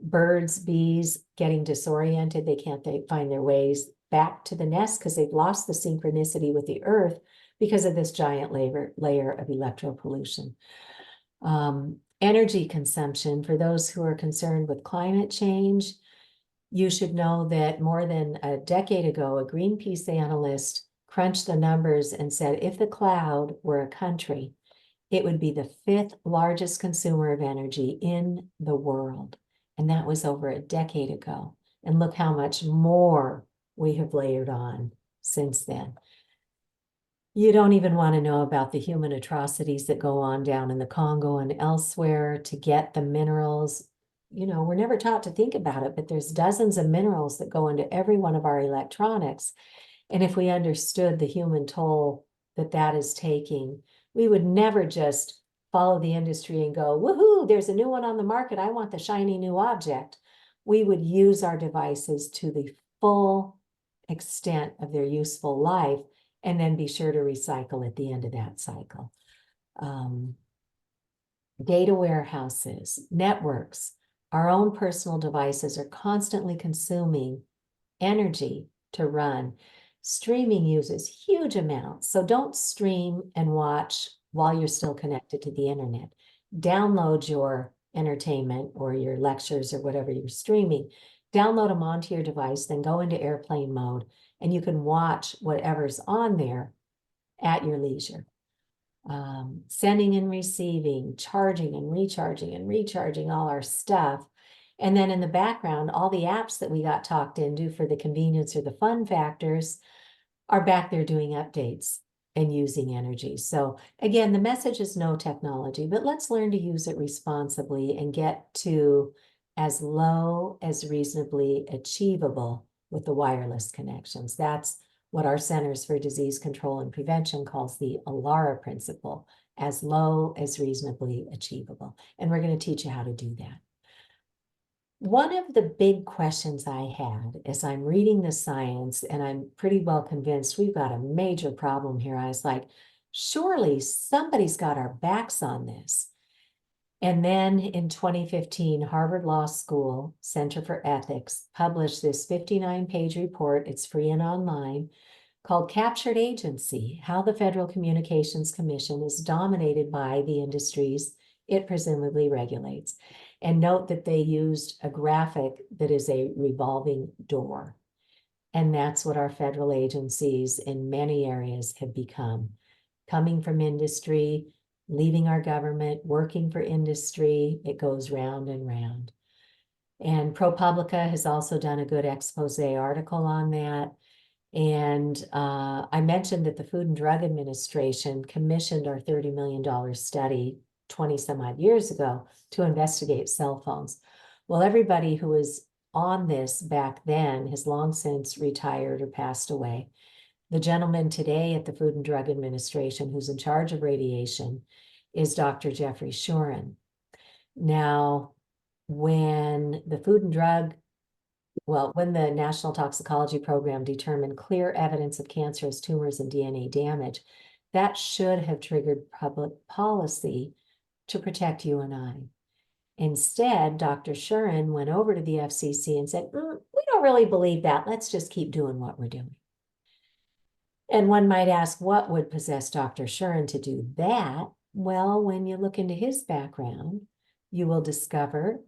birds, bees getting disoriented. They can't find their ways back to the nest because they've lost the synchronicity with the Earth because of this giant layer of electropollution. Energy consumption, for those who are concerned with climate change, you should know that more than a decade ago, a Greenpeace analyst crunched the numbers and said, if the cloud were a country, it would be the 5th largest consumer of energy in the world. And that was over a decade ago. And look how much more we have layered on since then. You don't even want to know about the human atrocities that go on down in the Congo and elsewhere to get the minerals. We're never taught to think about it, but there's dozens of minerals that go into every one of our electronics. And if we understood the human toll that is taking, we would never just follow the industry and go, woohoo, there's a new one on the market. I want the shiny new object. We would use our devices to the full extent of their useful life and then be sure to recycle at the end of that cycle. Data warehouses, networks, our own personal devices are constantly consuming energy to run. Streaming uses huge amounts, so don't stream and watch while you're still connected to the internet. Download your entertainment or your lectures or whatever you're streaming. Download them onto your device, then go into airplane mode, and you can watch whatever's on there at your leisure. Sending and receiving, charging and recharging all our stuff. And then in the background, all the apps that we got talked into for the convenience or the fun factors are back there doing updates and using energy. So again, the message is no technology, but let's learn to use it responsibly and get to as low as reasonably achievable with the wireless connections. That's what our Centers for Disease Control and Prevention calls the ALARA principle, as low as reasonably achievable. And we're going to teach you how to do that. One of the big questions I had as I'm reading the science, and I'm pretty well convinced we've got a major problem here, I was like, surely somebody's got our backs on this. And then in 2015, Harvard Law School Center for Ethics published this 59-page report, it's free and online, called Captured Agency, How the Federal Communications Commission is Dominated by the Industries it presumably regulates. And note that they used a graphic that is a revolving door. And that's what our federal agencies in many areas have become. Coming from industry, leaving our government, working for industry, it goes round and round. And ProPublica has also done a good expose article on that. And I mentioned that the Food and Drug Administration commissioned our $30 million study 20 some odd years ago to investigate cell phones. Well, everybody who was on this back then has long since retired or passed away. The gentleman today at the Food and Drug Administration who's in charge of radiation is Dr. Jeffrey Shuren. Now, when the Food and Drug, well, when the National Toxicology Program determined clear evidence of cancerous tumors and DNA damage, that should have triggered public policy to protect you and I. Instead, Dr. Shuren went over to the FCC and said, we don't really believe that. Let's just keep doing what we're doing. And one might ask, what would possess Dr. Shuren to do that? Well, when you look into his background, you will discover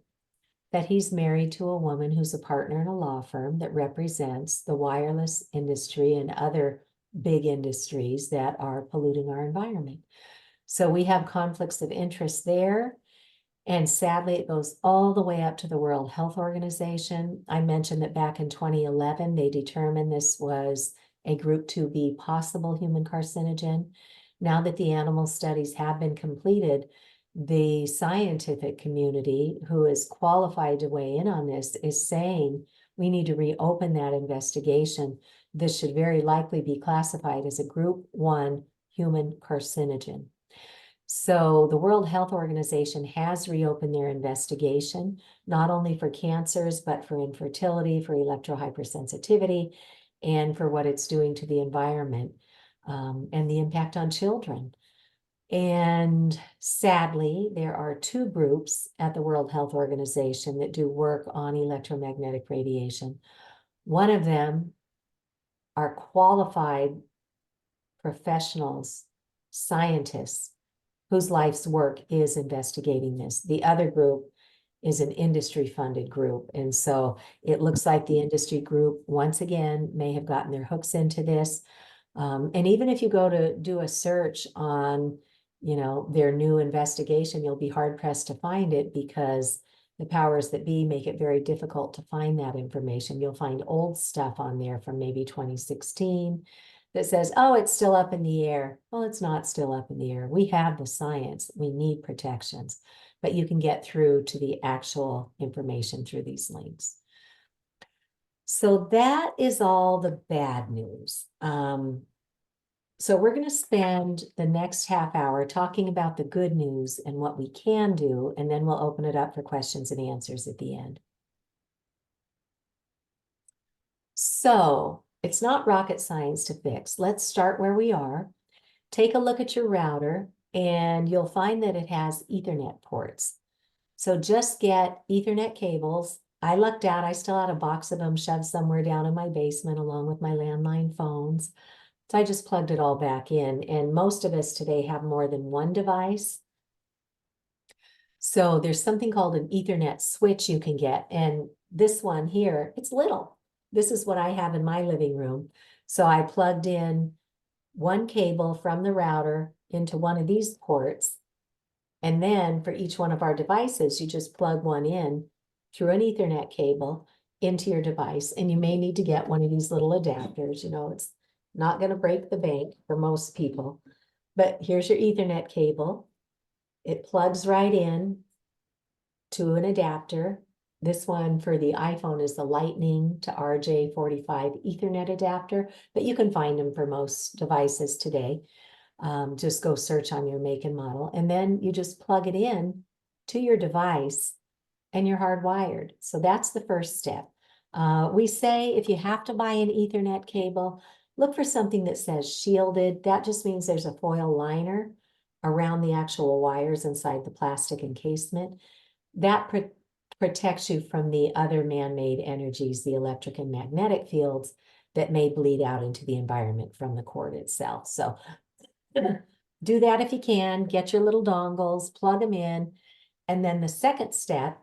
that he's married to a woman who's a partner in a law firm that represents the wireless industry and other big industries that are polluting our environment. So we have conflicts of interest there. And sadly, it goes all the way up to the World Health Organization. I mentioned that back in 2011, they determined this was a group 2B possible human carcinogen. Now that the animal studies have been completed, the scientific community who is qualified to weigh in on this is saying we need to reopen that investigation. This should very likely be classified as a group 1 human carcinogen. So the World Health Organization has reopened their investigation, not only for cancers, but for infertility, for electrohypersensitivity, and for what it's doing to the environment and the impact on children. And sadly, there are 2 groups at the World Health Organization that do work on electromagnetic radiation. One of them are qualified professionals, scientists, whose life's work is investigating this. The other group is an industry-funded group. And so it looks like the industry group, once again, may have gotten their hooks into this. And even if you go to do a search on, their new investigation, you'll be hard-pressed to find it because the powers that be make it very difficult to find that information. You'll find old stuff on there from maybe 2016 that says, oh, it's still up in the air. Well, it's not still up in the air. We have the science. We need protections, but you can get through to the actual information through these links. So that is all the bad news. So we're going to spend the next half hour talking about the good news and what we can do, and then we'll open it up for questions and answers at the end. So it's not rocket science to fix. Let's start where we are. Take a look at your router, and you'll find that it has Ethernet ports. So just get Ethernet cables. I lucked out. I still had a box of them shoved somewhere down in my basement along with my landline phones. So I just plugged it all back in, and most of us today have more than one device. So there's something called an Ethernet switch you can get, and this one here, it's little. This is what I have in my living room. So I plugged in one cable from the router into one of these ports, and then for each one of our devices, you just plug one in through an Ethernet cable into your device, and you may need to get one of these little adapters. It's not going to break the bank for most people, but here's your Ethernet cable. It plugs right in to an adapter. This one for the iPhone is the Lightning to RJ45 Ethernet adapter, but you can find them for most devices today. Just go search on your make and model, and then you just plug it in to your device and you're hardwired. So that's the first step. We say if you have to buy an Ethernet cable, look for something that says shielded. That just means there's a foil liner around the actual wires inside the plastic encasement. That protects you from the other man-made energies, the electric and magnetic fields that may bleed out into the environment from the cord itself. So do that if you can. Get your little dongles, plug them in. And then the second step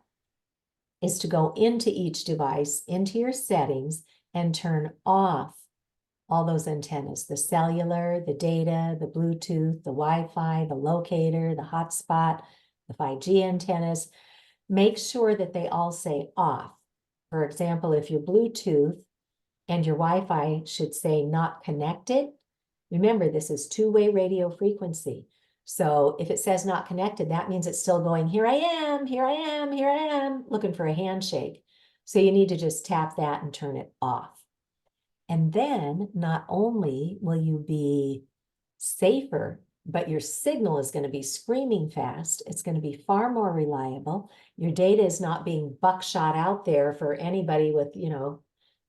is to go into each device, into your settings, and turn off all those antennas, the cellular, the data, the Bluetooth, the Wi-Fi, the locator, the hotspot, the 5G antennas. Make sure that they all say off. For example, if your Bluetooth and your Wi-Fi should say not connected, remember this is two-way radio frequency. So if it says not connected, that means it's still going, here I am, here I am, here I am, looking for a handshake. So you need to just tap that and turn it off. And then not only will you be safer, but your signal is going to be screaming fast. It's going to be far more reliable. Your data is not being buckshot out there for anybody with, a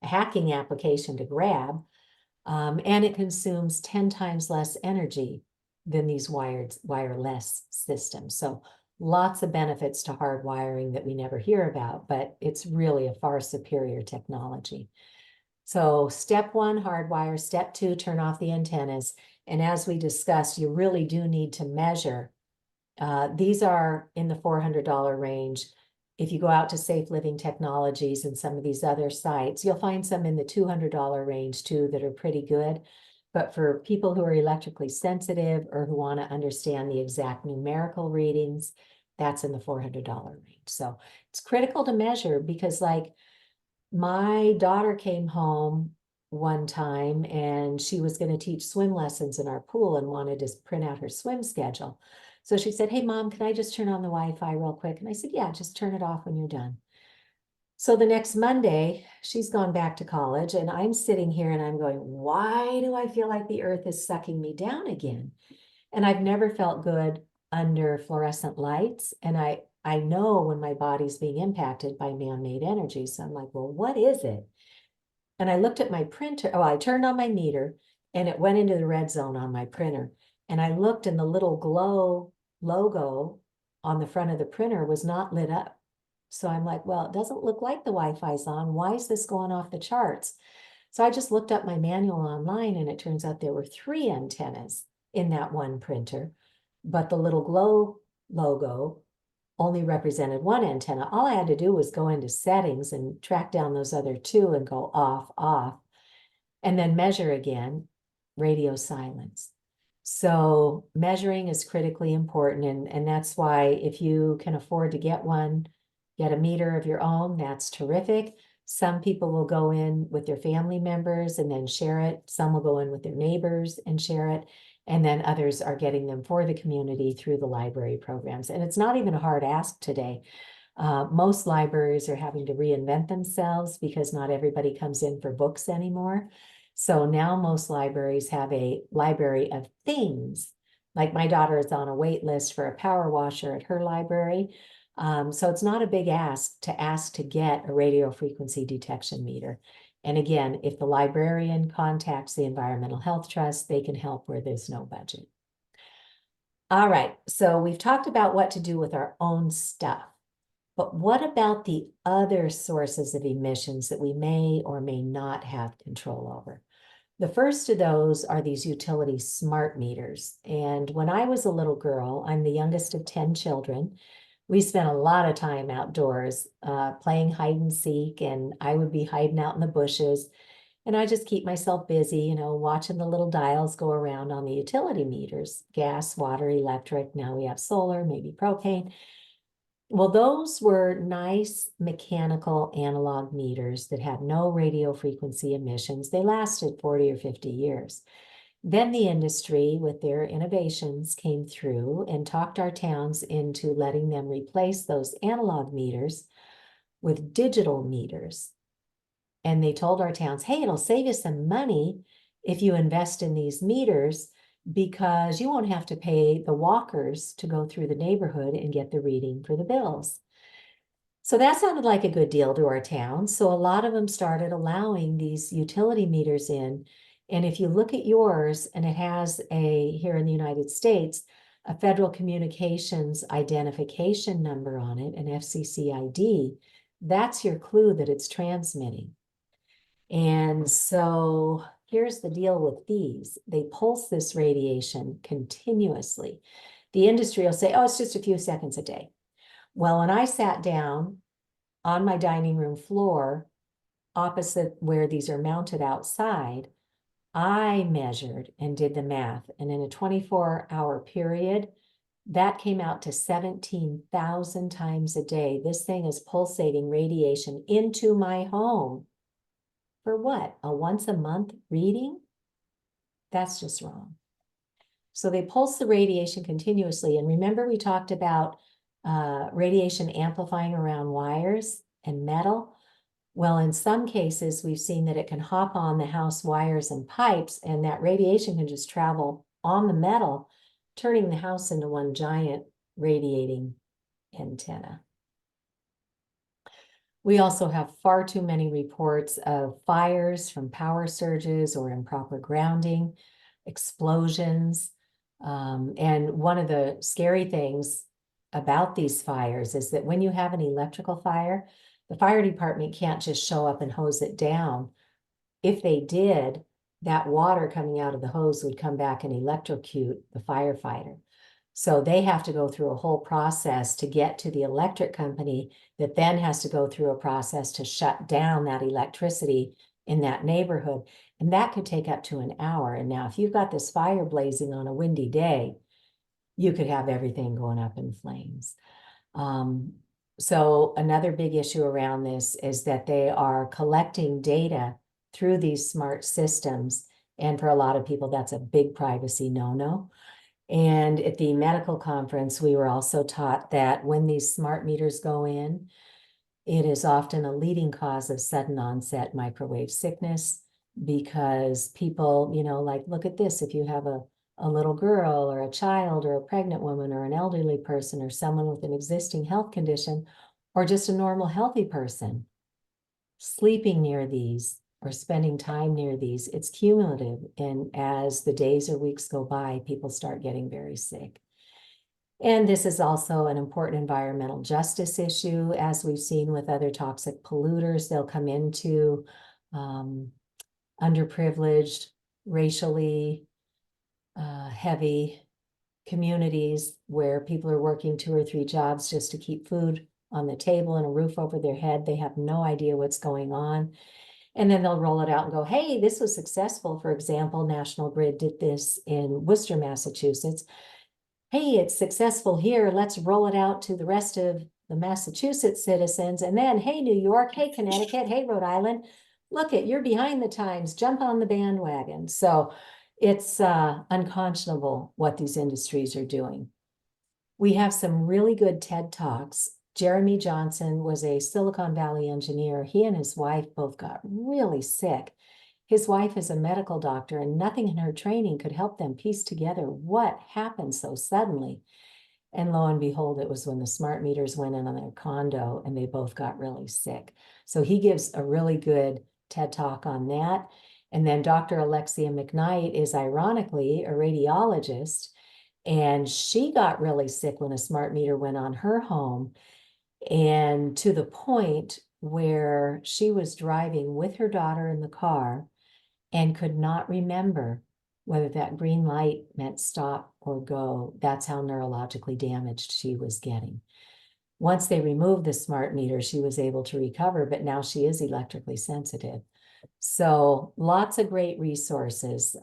hacking application to grab. And it consumes 10 times less energy than these wireless systems. So lots of benefits to hardwiring that we never hear about, but it's really a far superior technology. So step 1, hardwire. Step 2, turn off the antennas. And as we discussed, you really do need to measure. These are in the $400 range. If you go out to Safe Living Technologies and some of these other sites, you'll find some in the $200 range too that are pretty good. But for people who are electrically sensitive or who want to understand the exact numerical readings, that's in the $400 range. So it's critical to measure because, like, my daughter came home one time and she was going to teach swim lessons in our pool and wanted to print out her swim schedule. So she said, "Hey, Mom, can I just turn on the Wi-Fi real quick?" And I said, "Yeah, just turn it off when you're done." So the next Monday, she's gone back to college and I'm sitting here and I'm going, why do I feel like the earth is sucking me down again? And I've never felt good under fluorescent lights. And I know when my body's being impacted by man-made energy. So I'm like, well, what is it? And I looked at my printer. Oh, I turned on my meter and it went into the red zone on my printer. And I looked and the little glow logo on the front of the printer was not lit up. So I'm like, well, it doesn't look like the Wi-Fi's on. Why is this going off the charts? So I just looked up my manual online and it turns out there were 3 antennas in that one printer, but the little glow logo only represented 1 antenna. All I had to do was go into settings and track down those other 2 and go off, and then measure again, radio silence. So measuring is critically important. And that's why if you can afford to get one, get a meter of your own, that's terrific. Some people will go in with their family members and then share it. Some will go in with their neighbors and share it. And then others are getting them for the community through the library programs. And it's not even a hard ask today. Most libraries are having to reinvent themselves because not everybody comes in for books anymore. So now most libraries have a library of things. Like my daughter is on a wait list for a power washer at her library. So it's not a big ask to get a radio frequency detection meter. And again, if the librarian contacts the Environmental Health Trust, they can help where there's no budget. All right, so we've talked about what to do with our own stuff. But what about the other sources of emissions that we may or may not have control over? The first of those are these utility smart meters. And when I was a little girl, I'm the youngest of 10 children. We spent a lot of time outdoors playing hide and seek, and I would be hiding out in the bushes. And I just keep myself busy, watching the little dials go around on the utility meters, gas, water, electric. Now we have solar, maybe propane. Well, those were nice mechanical analog meters that had no radio frequency emissions. They lasted 40 or 50 years. Then the industry, with their innovations, came through and talked our towns into letting them replace those analog meters with digital meters. And they told our towns, hey, it'll save you some money if you invest in these meters, because you won't have to pay the walkers to go through the neighborhood and get the reading for the bills. So that sounded like a good deal to our town. So a lot of them started allowing these utility meters in. And if you look at yours, and it has here in the United States, a Federal Communications Identification Number on it, an FCC ID, that's your clue that it's transmitting. And so here's the deal with these. They pulse this radiation continuously. The industry will say, oh, it's just a few seconds a day. Well, when I sat down on my dining room floor opposite where these are mounted outside, I measured and did the math. And in a 24-hour period, that came out to 17,000 times a day. This thing is pulsating radiation into my home. For what? A once a month reading? That's just wrong. So they pulse the radiation continuously. And remember, we talked about radiation amplifying around wires and metal. Well, in some cases, we've seen that it can hop on the house wires and pipes, and that radiation can just travel on the metal, turning the house into one giant radiating antenna. We also have far too many reports of fires from power surges or improper grounding, explosions. And one of the scary things about these fires is that when you have an electrical fire, the fire department can't just show up and hose it down. If they did, that water coming out of the hose would come back and electrocute the firefighter. So they have to go through a whole process to get to the electric company that then has to go through a process to shut down that electricity in that neighborhood. And that could take up to an hour. And now if you've got this fire blazing on a windy day, you could have everything going up in flames. So another big issue around this is that they are collecting data through these smart systems. And for a lot of people, that's a big privacy no-no. And at the medical conference, we were also taught that when these smart meters go in, it is often a leading cause of sudden onset microwave sickness, because people, like, look at this, if you have a little girl or a child or a pregnant woman or an elderly person or someone with an existing health condition or just a normal healthy person, sleeping near these or spending time near these, it's cumulative. And as the days or weeks go by, people start getting very sick. And this is also an important environmental justice issue. As we've seen with other toxic polluters, they'll come into underprivileged, racially heavy communities where people are working 2 or 3 jobs just to keep food on the table and a roof over their head. They have no idea what's going on. And then they'll roll it out and go, hey, this was successful. For example, National Grid did this in Worcester, Massachusetts. Hey, it's successful here. Let's roll it out to the rest of the Massachusetts citizens. And then, hey, New York, hey, Connecticut, hey, Rhode Island, look it, you're behind the times, jump on the bandwagon. So it's unconscionable what these industries are doing. We have some really good TED Talks. Jeremy Johnson was a Silicon Valley engineer. He and his wife both got really sick. His wife is a medical doctor, and nothing in her training could help them piece together what happened so suddenly. And lo and behold, it was when the smart meters went in on their condo and they both got really sick. So he gives a really good TED Talk on that. And then Dr. Alexia McKnight is ironically a radiologist, and she got really sick when a smart meter went on her home, and to the point where she was driving with her daughter in the car and could not remember whether that green light meant stop or go. That's how neurologically damaged she was getting. Once they removed the smart meter, she was able to recover, but now she is electrically sensitive. So lots of great resources.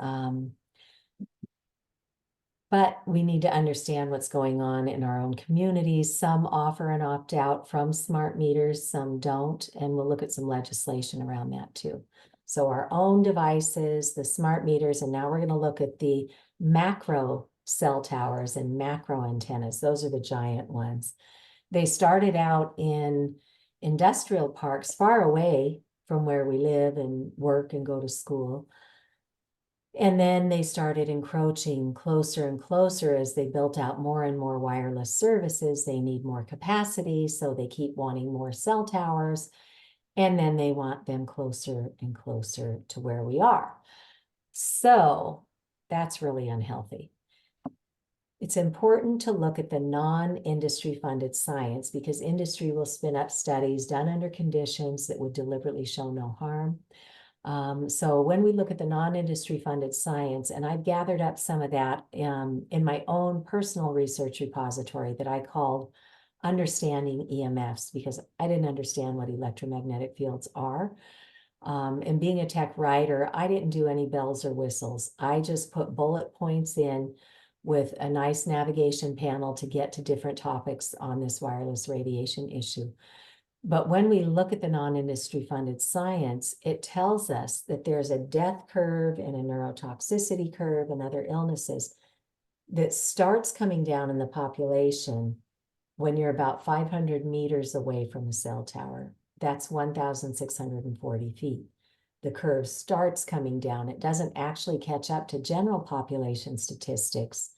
But we need to understand what's going on in our own communities. Some offer an opt-out from smart meters, some don't, and we'll look at some legislation around that too. So our own devices, the smart meters, and now we're going to look at the macro cell towers and macro antennas. Those are the giant ones. They started out in industrial parks far away from where we live and work and go to school. And then they started encroaching closer and closer as they built out more and more wireless services. They need more capacity, so they keep wanting more cell towers. And then they want them closer and closer to where we are. So that's really unhealthy. It's important to look at the non-industry funded science, because industry will spin up studies done under conditions that would deliberately show no harm. So when we look at the non-industry funded science, and I've gathered up some of that in my own personal research repository that I called Understanding EMFs, because I didn't understand what electromagnetic fields are. And being a tech writer, I didn't do any bells or whistles. I just put bullet points in with a nice navigation panel to get to different topics on this wireless radiation issue. But when we look at the non-industry funded science, it tells us that there's a death curve and a neurotoxicity curve and other illnesses that starts coming down in the population when you're about 500 meters away from a cell tower. that's 1,640 feet. The curve starts coming down. It doesn't actually catch up to general population statistics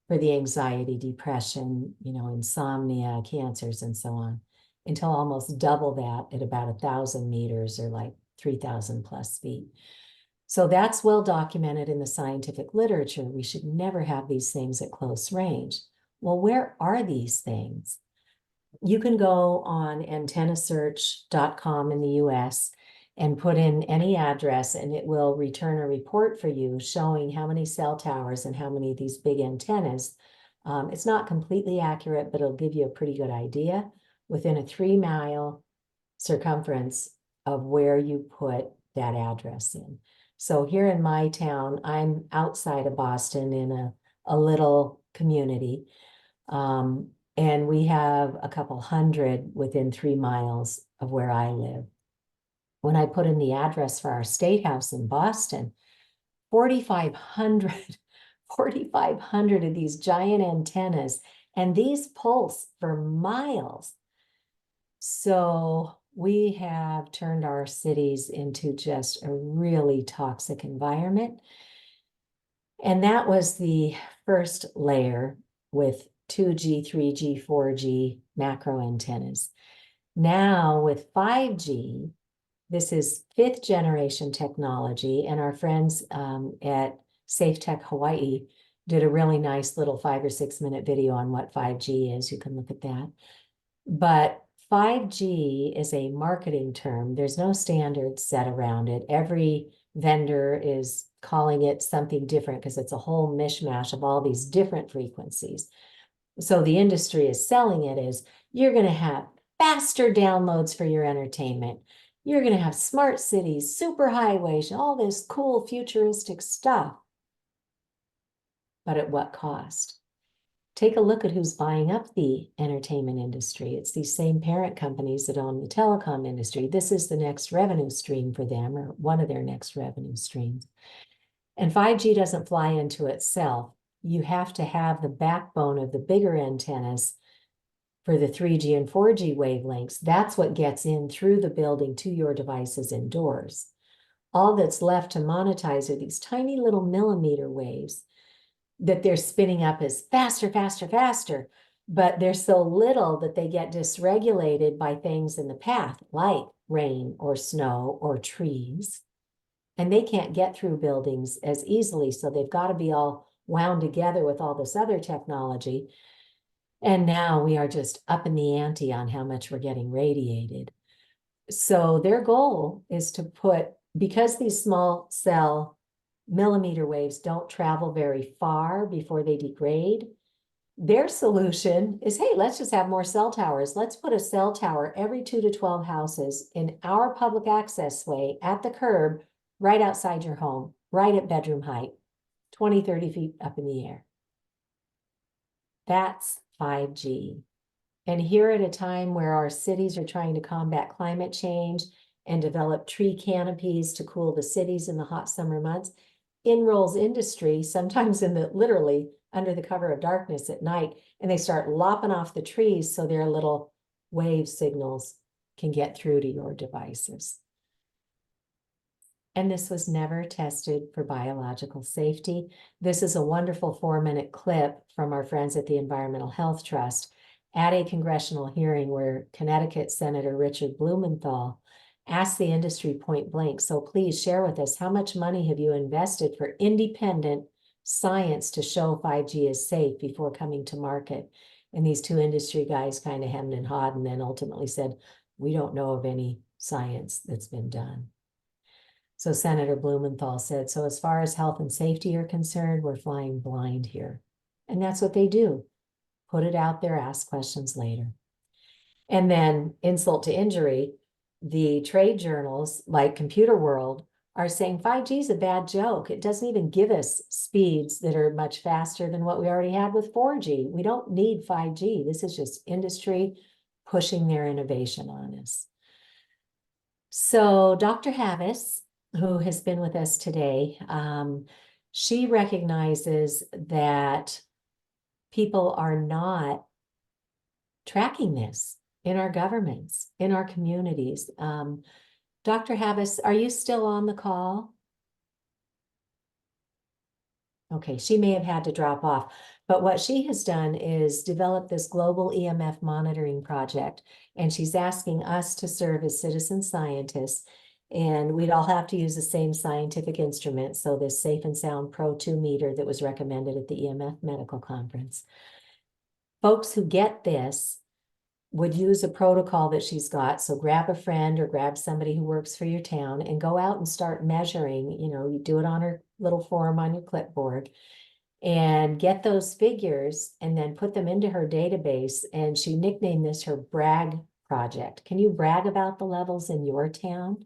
for the anxiety, depression, insomnia, cancers, and so on, until almost double that at about 1,000 meters, or like 3,000 plus feet. So that's well documented in the scientific literature. We should never have these things at close range. Well, where are these things? You can go on antennasearch.com in the US and put in any address, and it will return a report for you showing how many cell towers and how many of these big antennas. It's not completely accurate, but it'll give you a pretty good idea within a 3-mile circumference of where you put that address in. So here in my town, I'm outside of Boston in a little community. And we have a couple hundred within 3 miles of where I live. When I put in the address for our state house in Boston, 4,500 of these giant antennas, and these pulse for miles. So we have turned our cities into just a really toxic environment. And that was the first layer with 2G, 3G, 4G macro antennas. Now with 5G, this is 5th generation technology, and our friends at Safe Tech Hawaii did a really nice little 5 or 6 minute video on what 5G is. You can look at that. But 5G is a marketing term. There's no standard set around it. Every vendor is calling it something different because it's a whole mishmash of all these different frequencies. So the industry is selling it as, you're going to have faster downloads for your entertainment. You're going to have smart cities, super highways, all this cool futuristic stuff. But at what cost? Take a look at who's buying up the entertainment industry. It's these same parent companies that own the telecom industry. This is the next revenue stream for them, or one of their next revenue streams. And 5G doesn't fly into itself. You have to have the backbone of the bigger antennas for the 3G and 4G wavelengths. That's what gets in through the building to your devices indoors. All that's left to monetize are these tiny little millimeter waves that they're spinning up as faster, faster, faster, but they're so little that they get dysregulated by things in the path, like rain or snow or trees. And they can't get through buildings as easily, so they've got to be all wound together with all this other technology. And now we are just up in the ante on how much we're getting radiated. So their goal is to put, because these small cell millimeter waves don't travel very far before they degrade, their solution is, hey, let's just have more cell towers. Let's put a cell tower every 2 to 12 houses in our public access way at the curb, right outside your home, right at bedroom height, 20, 30 feet up in the air. That's 5G. And here at a time where our cities are trying to combat climate change and develop tree canopies to cool the cities in the hot summer months, in rolls industry, sometimes literally under the cover of darkness at night, and they start lopping off the trees so their little wave signals can get through to your devices. And this was never tested for biological safety. This is a wonderful 4-minute clip from our friends at the Environmental Health Trust at a congressional hearing where Connecticut Senator Richard Blumenthal asked the industry point blank, so please share with us, how much money have you invested for independent science to show 5G is safe before coming to market? And these two industry guys kind of hemmed and hawed and then ultimately said, we don't know of any science that's been done. So Senator Blumenthal said, so as far as health and safety are concerned, we're flying blind here. And that's what they do. Put it out there, ask questions later. And then insult to injury, the trade journals like Computer World are saying 5G is a bad joke. It doesn't even give us speeds that are much faster than what we already had with 4G. We don't need 5G. This is just industry pushing their innovation on us. So Dr. Havis, who has been with us today, she recognizes that people are not tracking this. in our governments, in our communities. Dr. Havas, are you still on the call? Okay, she may have had to drop off, but what she has done is develop this global EMF monitoring project, and she's asking us to serve as citizen scientists, and we'd all have to use the same scientific instrument, so this Safe and Sound Pro 2 meter that was recommended at the EMF medical conference. Folks who get this would use a protocol that she's got. So grab a friend or grab somebody who works for your town and go out and start measuring. You do it on her little form on your clipboard and get those figures and then put them into her database. And she nicknamed this her brag project. Can you brag about the levels in your town?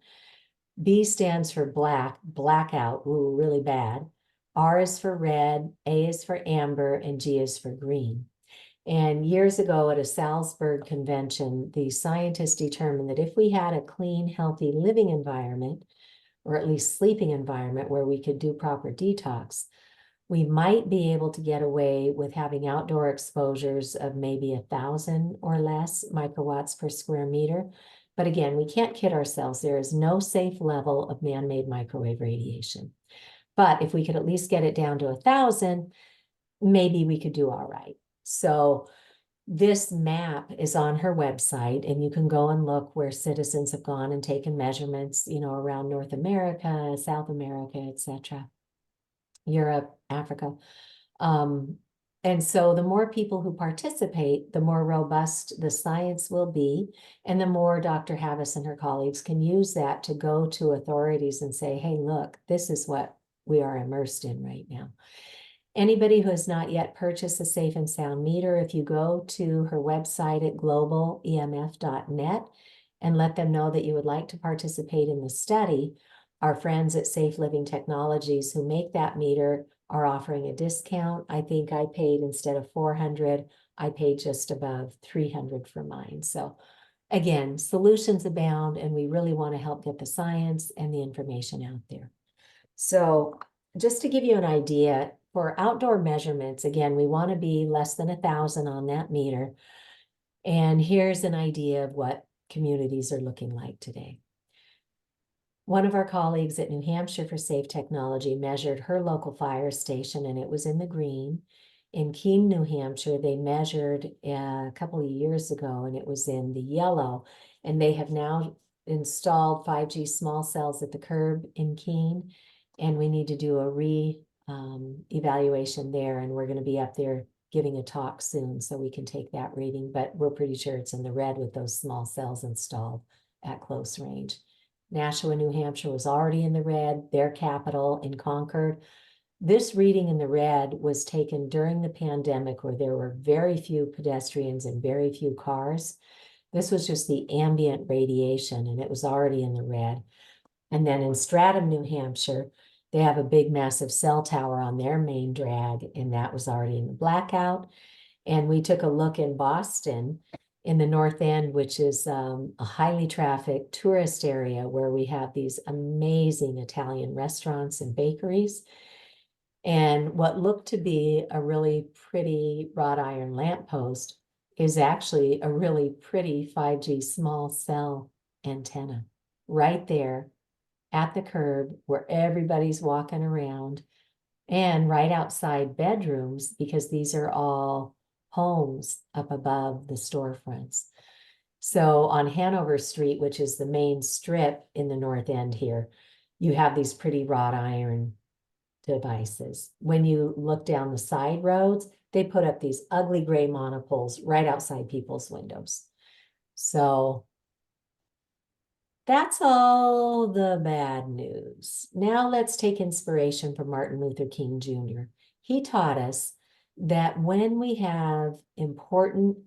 B stands for black, blackout, ooh, really bad. R is for red, A is for amber, and G is for green. And years ago at a Salzburg convention, the scientists determined that if we had a clean, healthy living environment, or at least sleeping environment where we could do proper detox, we might be able to get away with having outdoor exposures of maybe 1,000 or less microwatts per square meter. But again, we can't kid ourselves. There is no safe level of man-made microwave radiation. But if we could at least get it down to 1,000, maybe we could do all right. So this map is on her website, and you can go and look where citizens have gone and taken measurements, around North America, South America, etc., Europe, Africa. And so the more people who participate, the more robust the science will be, and the more Dr. Havas and her colleagues can use that to go to authorities and say, hey, look, this is what we are immersed in right now. Anybody who has not yet purchased a Safe and Sound meter, if you go to her website at globalemf.net and let them know that you would like to participate in the study, our friends at Safe Living Technologies who make that meter are offering a discount. I think I paid, instead of $400, I paid just above $300 for mine. So again, solutions abound, and we really want to help get the science and the information out there. So just to give you an idea, for outdoor measurements, again, we want to be less than 1,000 on that meter. And here's an idea of what communities are looking like today. One of our colleagues at New Hampshire for Safe Technology measured her local fire station, and it was in the green. In Keene, New Hampshire, they measured a couple of years ago, and it was in the yellow. And they have now installed 5G small cells at the curb in Keene, and we need to do a evaluation there, and we're going to be up there giving a talk soon so we can take that reading, but we're pretty sure it's in the red with those small cells installed at close range. Nashua, New Hampshire was already in the red, their capital in Concord. This reading in the red was taken during the pandemic where there were very few pedestrians and very few cars. This was just the ambient radiation, and it was already in the red. And then in Stratham, New Hampshire, they have a big, massive cell tower on their main drag, and that was already in the blackout. And we took a look in Boston, in the North End, which is a highly trafficked tourist area where we have these amazing Italian restaurants and bakeries. And what looked to be a really pretty wrought iron lamppost is actually a really pretty 5G small cell antenna right there at the curb where everybody's walking around, and right outside bedrooms, because these are all homes up above the storefronts. So on Hanover Street, which is the main strip in the North End here, you have these pretty wrought iron devices. When you look down the side roads, they put up these ugly gray monopoles right outside people's windows. So that's all the bad news. Now let's take inspiration from Martin Luther King Jr. He taught us that when we have important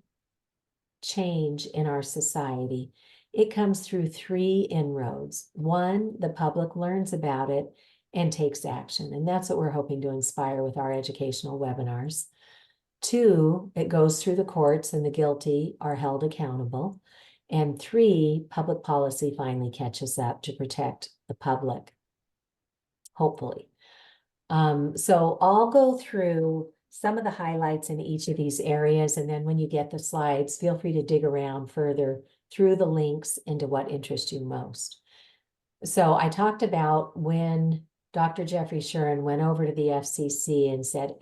change in our society, it comes through 3 inroads. 1, the public learns about it and takes action. And that's what we're hoping to inspire with our educational webinars. 2, it goes through the courts and the guilty are held accountable. And 3, public policy finally catches up to protect the public, hopefully. So I'll go through some of the highlights in each of these areas. And then when you get the slides, feel free to dig around further through the links into what interests you most. So I talked about when Dr. Jeffrey Shuren went over to the FCC and said,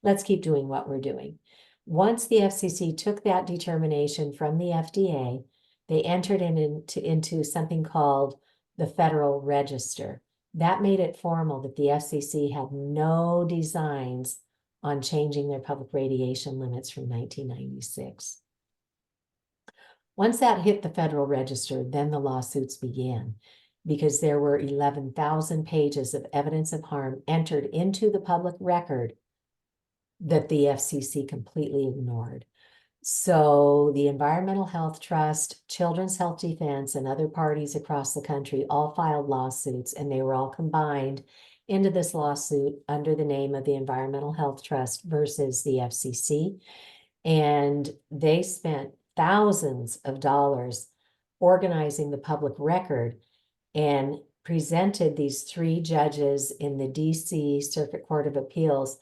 let's keep doing what we're doing. Once the FCC took that determination from the FDA, they entered into something called the Federal Register. That made it formal that the FCC had no designs on changing their public radiation limits from 1996. Once that hit the Federal Register, then the lawsuits began, because there were 11,000 pages of evidence of harm entered into the public record that the FCC completely ignored. So the Environmental Health Trust, Children's Health Defense, and other parties across the country all filed lawsuits, and they were all combined into this lawsuit under the name of the Environmental Health Trust versus the FCC. And they spent thousands of dollars organizing the public record and presented these 3 judges in the DC Circuit Court of Appeals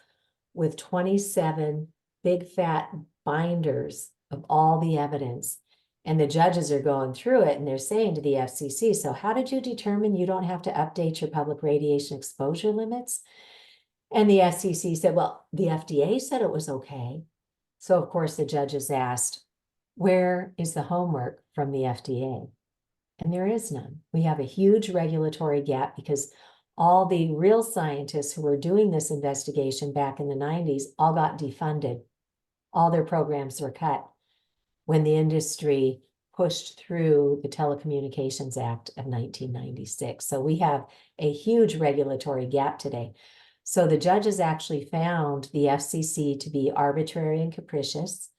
with 27 big fat binders of all the evidence. And the judges are going through it and they're saying to the FCC, so how did you determine you don't have to update your public radiation exposure limits? And the FCC said, well, the FDA said it was okay. So of course the judges asked, where is the homework from the FDA? And there is none. We have a huge regulatory gap because all the real scientists who were doing this investigation back in the 90s all got defunded. All their programs were cut when the industry pushed through the Telecommunications Act of 1996. So we have a huge regulatory gap today. So the judges actually found the FCC to be arbitrary and capricious.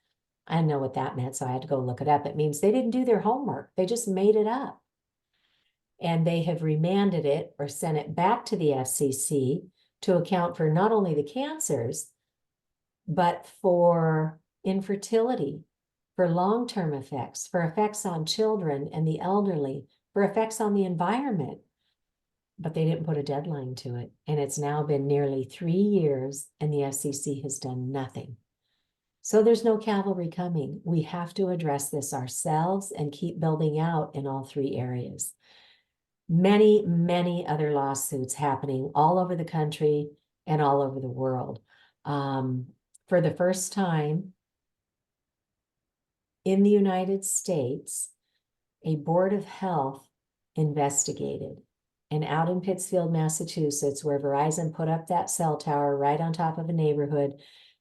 I didn't know what that meant, so I had to go look it up. It means they didn't do their homework. They just made it up. And they have remanded it or sent it back to the FCC to account for not only the cancers, but for infertility, for long-term effects, for effects on children and the elderly, for effects on the environment. But they didn't put a deadline to it. And it's now been nearly 3 years and the FCC has done nothing. So there's no cavalry coming. We have to address this ourselves and keep building out in all 3 areas. Many, many other lawsuits happening all over the country and all over the world. For the first time in the United States, a board of health investigated. And out in Pittsfield, Massachusetts, where Verizon put up that cell tower right on top of a neighborhood,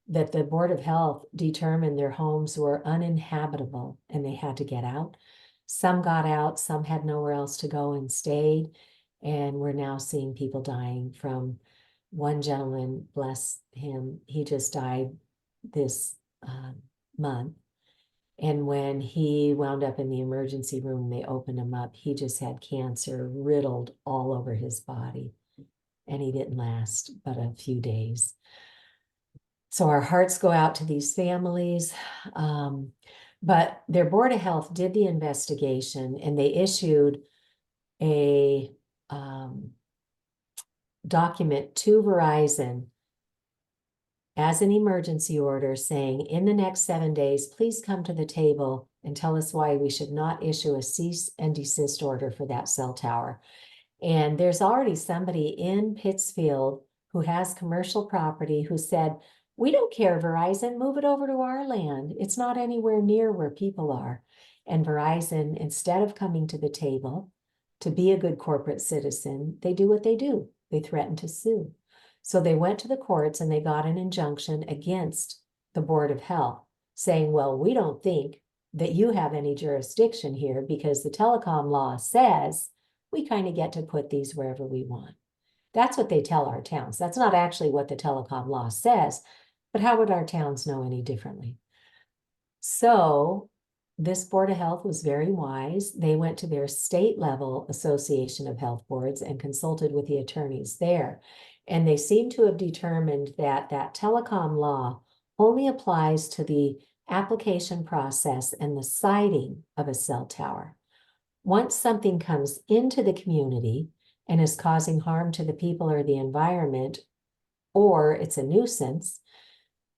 that the Board of Health determined their homes were uninhabitable and they had to get out. Some got out, some had nowhere else to go and stayed. And we're now seeing people dying from one gentleman, bless him, he just died this month. And when he wound up in the emergency room, they opened him up. He just had cancer riddled all over his body. And he didn't last but a few days. So our hearts go out to these families. But their Board of Health did the investigation and they issued a document to Verizon as an emergency order saying, in the next 7 days, please come to the table and tell us why we should not issue a cease and desist order for that cell tower. And there's already somebody in Pittsfield who has commercial property who said, we don't care, Verizon, move it over to our land. It's not anywhere near where people are. And Verizon, instead of coming to the table to be a good corporate citizen, they do what they do. They threaten to sue. So they went to the courts and they got an injunction against the Board of Health saying, well, we don't think that you have any jurisdiction here because the telecom law says we kind of get to put these wherever we want. That's what they tell our towns. That's not actually what the telecom law says, but how would our towns know any differently? So this Board of Health was very wise. They went to their state level Association of Health Boards and consulted with the attorneys there. And they seem to have determined that that telecom law only applies to the application process and the siting of a cell tower. Once something comes into the community and is causing harm to the people or the environment, or it's a nuisance,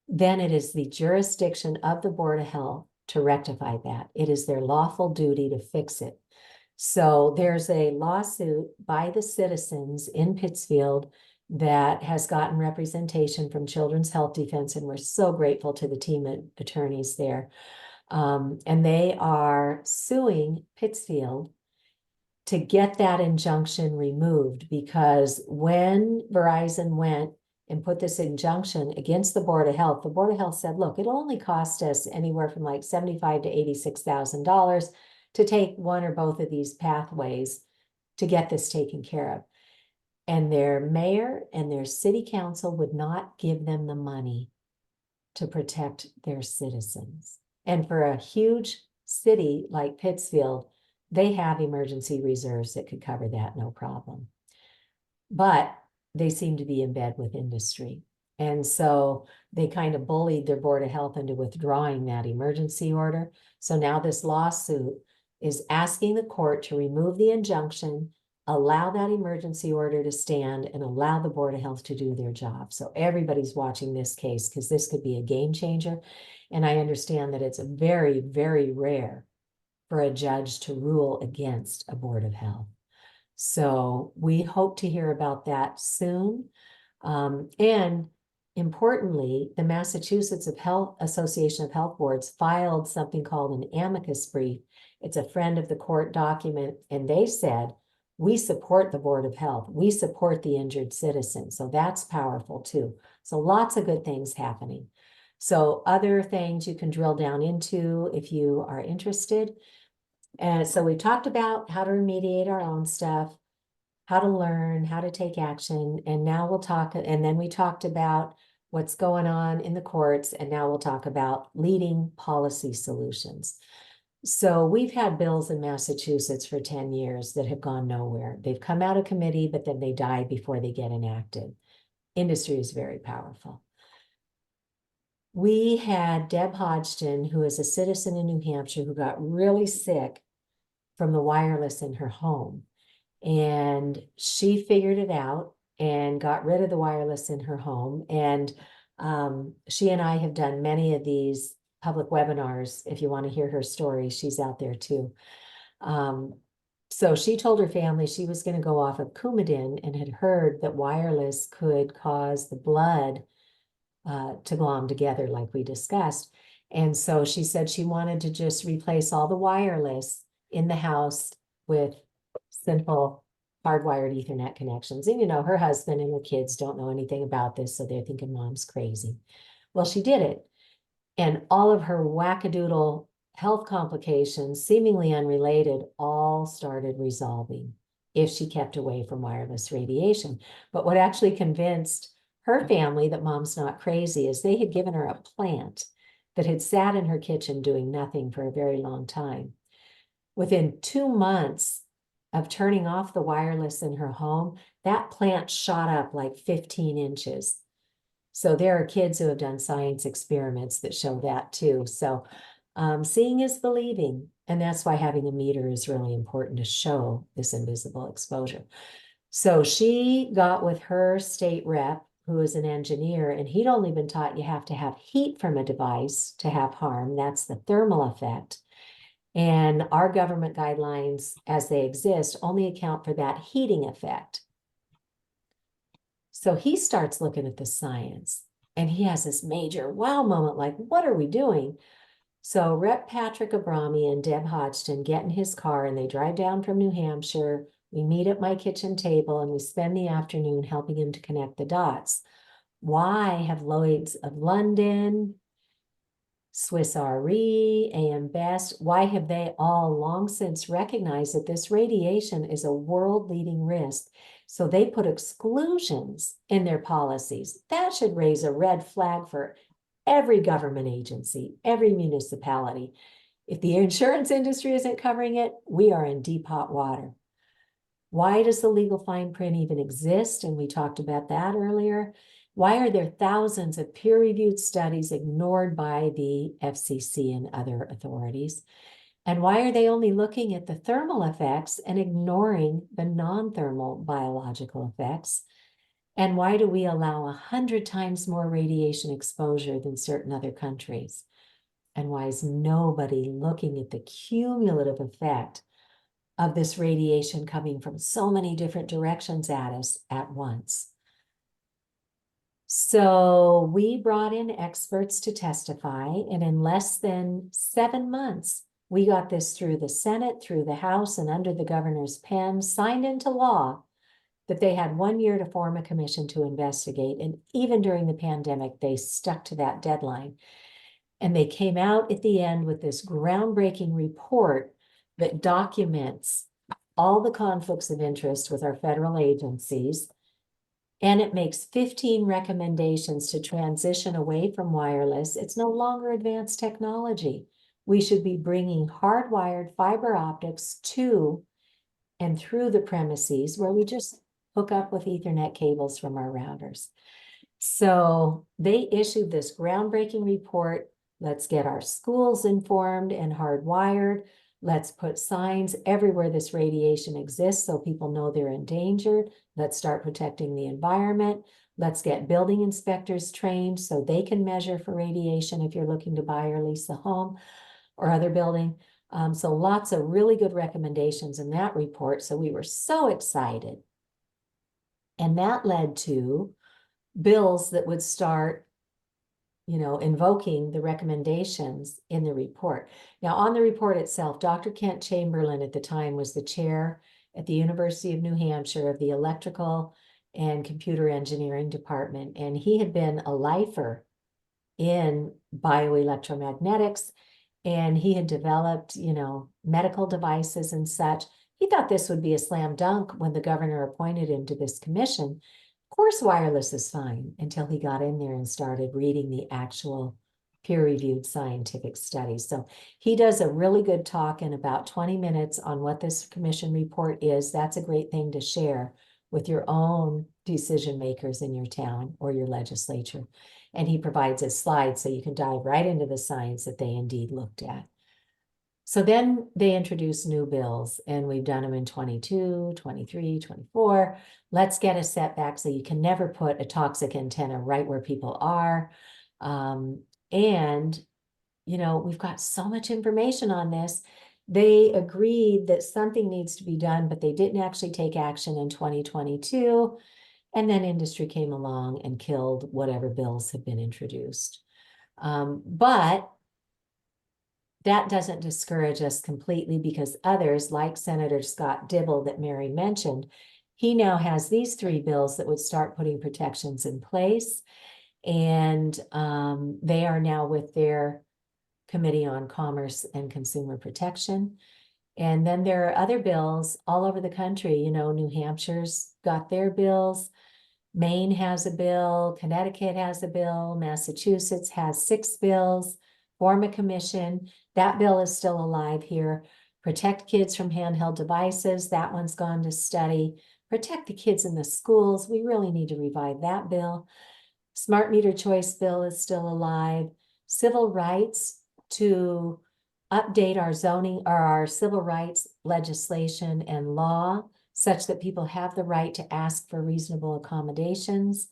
then it is the jurisdiction of the Board of Health to rectify that. It is their lawful duty to fix it. So there's a lawsuit by the citizens in Pittsfield that has gotten representation from Children's Health Defense, and we're so grateful to the team of attorneys there. And they are suing Pittsfield to get that injunction removed, because when Verizon went and put this injunction against the Board of Health, the Board of Health said, look, it'll only cost us anywhere from like $75,000 to $86,000 to take one or both of these pathways to get this taken care of. And their mayor and their city council would not give them the money to protect their citizens. And for a huge city like Pittsfield, they have emergency reserves that could cover that, no problem. But they seem to be in bed with industry. And so they kind of bullied their Board of Health into withdrawing that emergency order. So now this lawsuit is asking the court to remove the injunction, allow that emergency order to stand, and allow the Board of Health to do their job. So everybody's watching this case because this could be a game changer. And I understand that it's very, very rare for a judge to rule against a Board of Health. So we hope to hear about that soon. And importantly, the Massachusetts Association of Health Boards filed something called an amicus brief. It's a friend of the court document, and they said, we support the Board of Health. We support the injured citizen. So that's powerful too. So lots of good things happening. So other things you can drill down into if you are interested. And so we talked about how to remediate our own stuff, how to learn, how to take action. And now we'll talk, and then we talked about what's going on in the courts. And now we'll talk about leading policy solutions. So we've had bills in Massachusetts for 10 years that have gone nowhere. They've come out of committee, but then they die before they get enacted. Industry is very powerful. We had Deb Hodgson, who is a citizen in New Hampshire, who got really sick from the wireless in her home. And she figured it out and got rid of the wireless in her home. And she and I have done many of these public webinars. If you want to hear her story, she's out there too. So she told her family she was going to go off of Coumadin and had heard that wireless could cause the blood to glom together like we discussed. And so she said she wanted to just replace all the wireless in the house with simple hardwired Ethernet connections. And you know, her husband and the kids don't know anything about this, so they're thinking mom's crazy. Well, she did it. And all of her wackadoodle health complications, seemingly unrelated, all started resolving if she kept away from wireless radiation. But what actually convinced her family that mom's not crazy is they had given her a plant that had sat in her kitchen doing nothing for a very long time. Within 2 months of turning off the wireless in her home, that plant shot up like 15 inches. So there are kids who have done science experiments that show that too. So seeing is believing. And that's why having a meter is really important to show this invisible exposure. So she got with her state rep, who is an engineer, and he'd only been taught you have to have heat from a device to have harm. That's the thermal effect. And our government guidelines, as they exist, only account for that heating effect. So he starts looking at the science, and he has this major wow moment, like, what are we doing? So Rep. Patrick Abrami and Deb Hodgson get in his car, and they drive down from New Hampshire. We meet at my kitchen table, and we spend the afternoon helping him to connect the dots. Why have Lloyd's of London, Swiss Re, AM Best, why have they all long since recognized that this radiation is a world-leading risk? So they put exclusions in their policies. That should raise a red flag for every government agency, every municipality. If the insurance industry isn't covering it, we are in deep hot water. Why does the legal fine print even exist? And we talked about that earlier. Why are there thousands of peer-reviewed studies ignored by the FCC and other authorities? And why are they only looking at the thermal effects and ignoring the non-thermal biological effects? And why do we allow 100 times more radiation exposure than certain other countries? And why is nobody looking at the cumulative effect of this radiation coming from so many different directions at us at once? So we brought in experts to testify, and in less than 7 months, we got this through the Senate, through the House, and under the governor's pen, signed into law that they had 1 year to form a commission to investigate. And even during the pandemic, they stuck to that deadline. And they came out at the end with this groundbreaking report that documents all the conflicts of interest with our federal agencies. And it makes 15 recommendations to transition away from wireless. It's no longer advanced technology. We should be bringing hardwired fiber optics to and through the premises where we just hook up with Ethernet cables from our routers. So they issued this groundbreaking report. Let's get our schools informed and hardwired. Let's put signs everywhere this radiation exists so people know they're endangered. Let's start protecting the environment. Let's get building inspectors trained so they can measure for radiation if you're looking to buy or lease a home or other building. So lots of really good recommendations in that report. So we were so excited. And that led to bills that would start, invoking the recommendations in the report. Now, on the report itself, Dr. Kent Chamberlain at the time was the chair at the University of New Hampshire of the Electrical and Computer Engineering Department. And he had been a lifer in bioelectromagnetics, and he had developed, medical devices and such. He thought this would be a slam dunk when the governor appointed him to this commission. Of course, wireless is fine, until he got in there and started reading the actual peer-reviewed scientific studies. So he does a really good talk in about 20 minutes on what this commission report is. That's a great thing to share with your own decision makers in your town or your legislature. And he provides a slide so you can dive right into the science that they indeed looked at. So then they introduce new bills, and we've done them in 22, 23, 24. Let's get a setback so you can never put a toxic antenna right where people are. And, we've got so much information on this. They agreed that something needs to be done, but they didn't actually take action in 2022. And then industry came along and killed whatever bills have been introduced. But that doesn't discourage us completely, because others, like Senator Scott Dibble that Mary mentioned, he now has these 3 bills that would start putting protections in place. And they are now with their Committee on Commerce and Consumer Protection. And then there are other bills all over the country. New Hampshire's got their bills. Maine has a bill. Connecticut has a bill. Massachusetts has 6 bills. Form a commission. That bill is still alive here. Protect kids from handheld devices. That one's gone to study. Protect the kids in the schools. We really need to revive that bill. Smart meter choice bill is still alive. Civil rights to update our zoning or our civil rights legislation and law such that people have the right to ask for reasonable accommodations.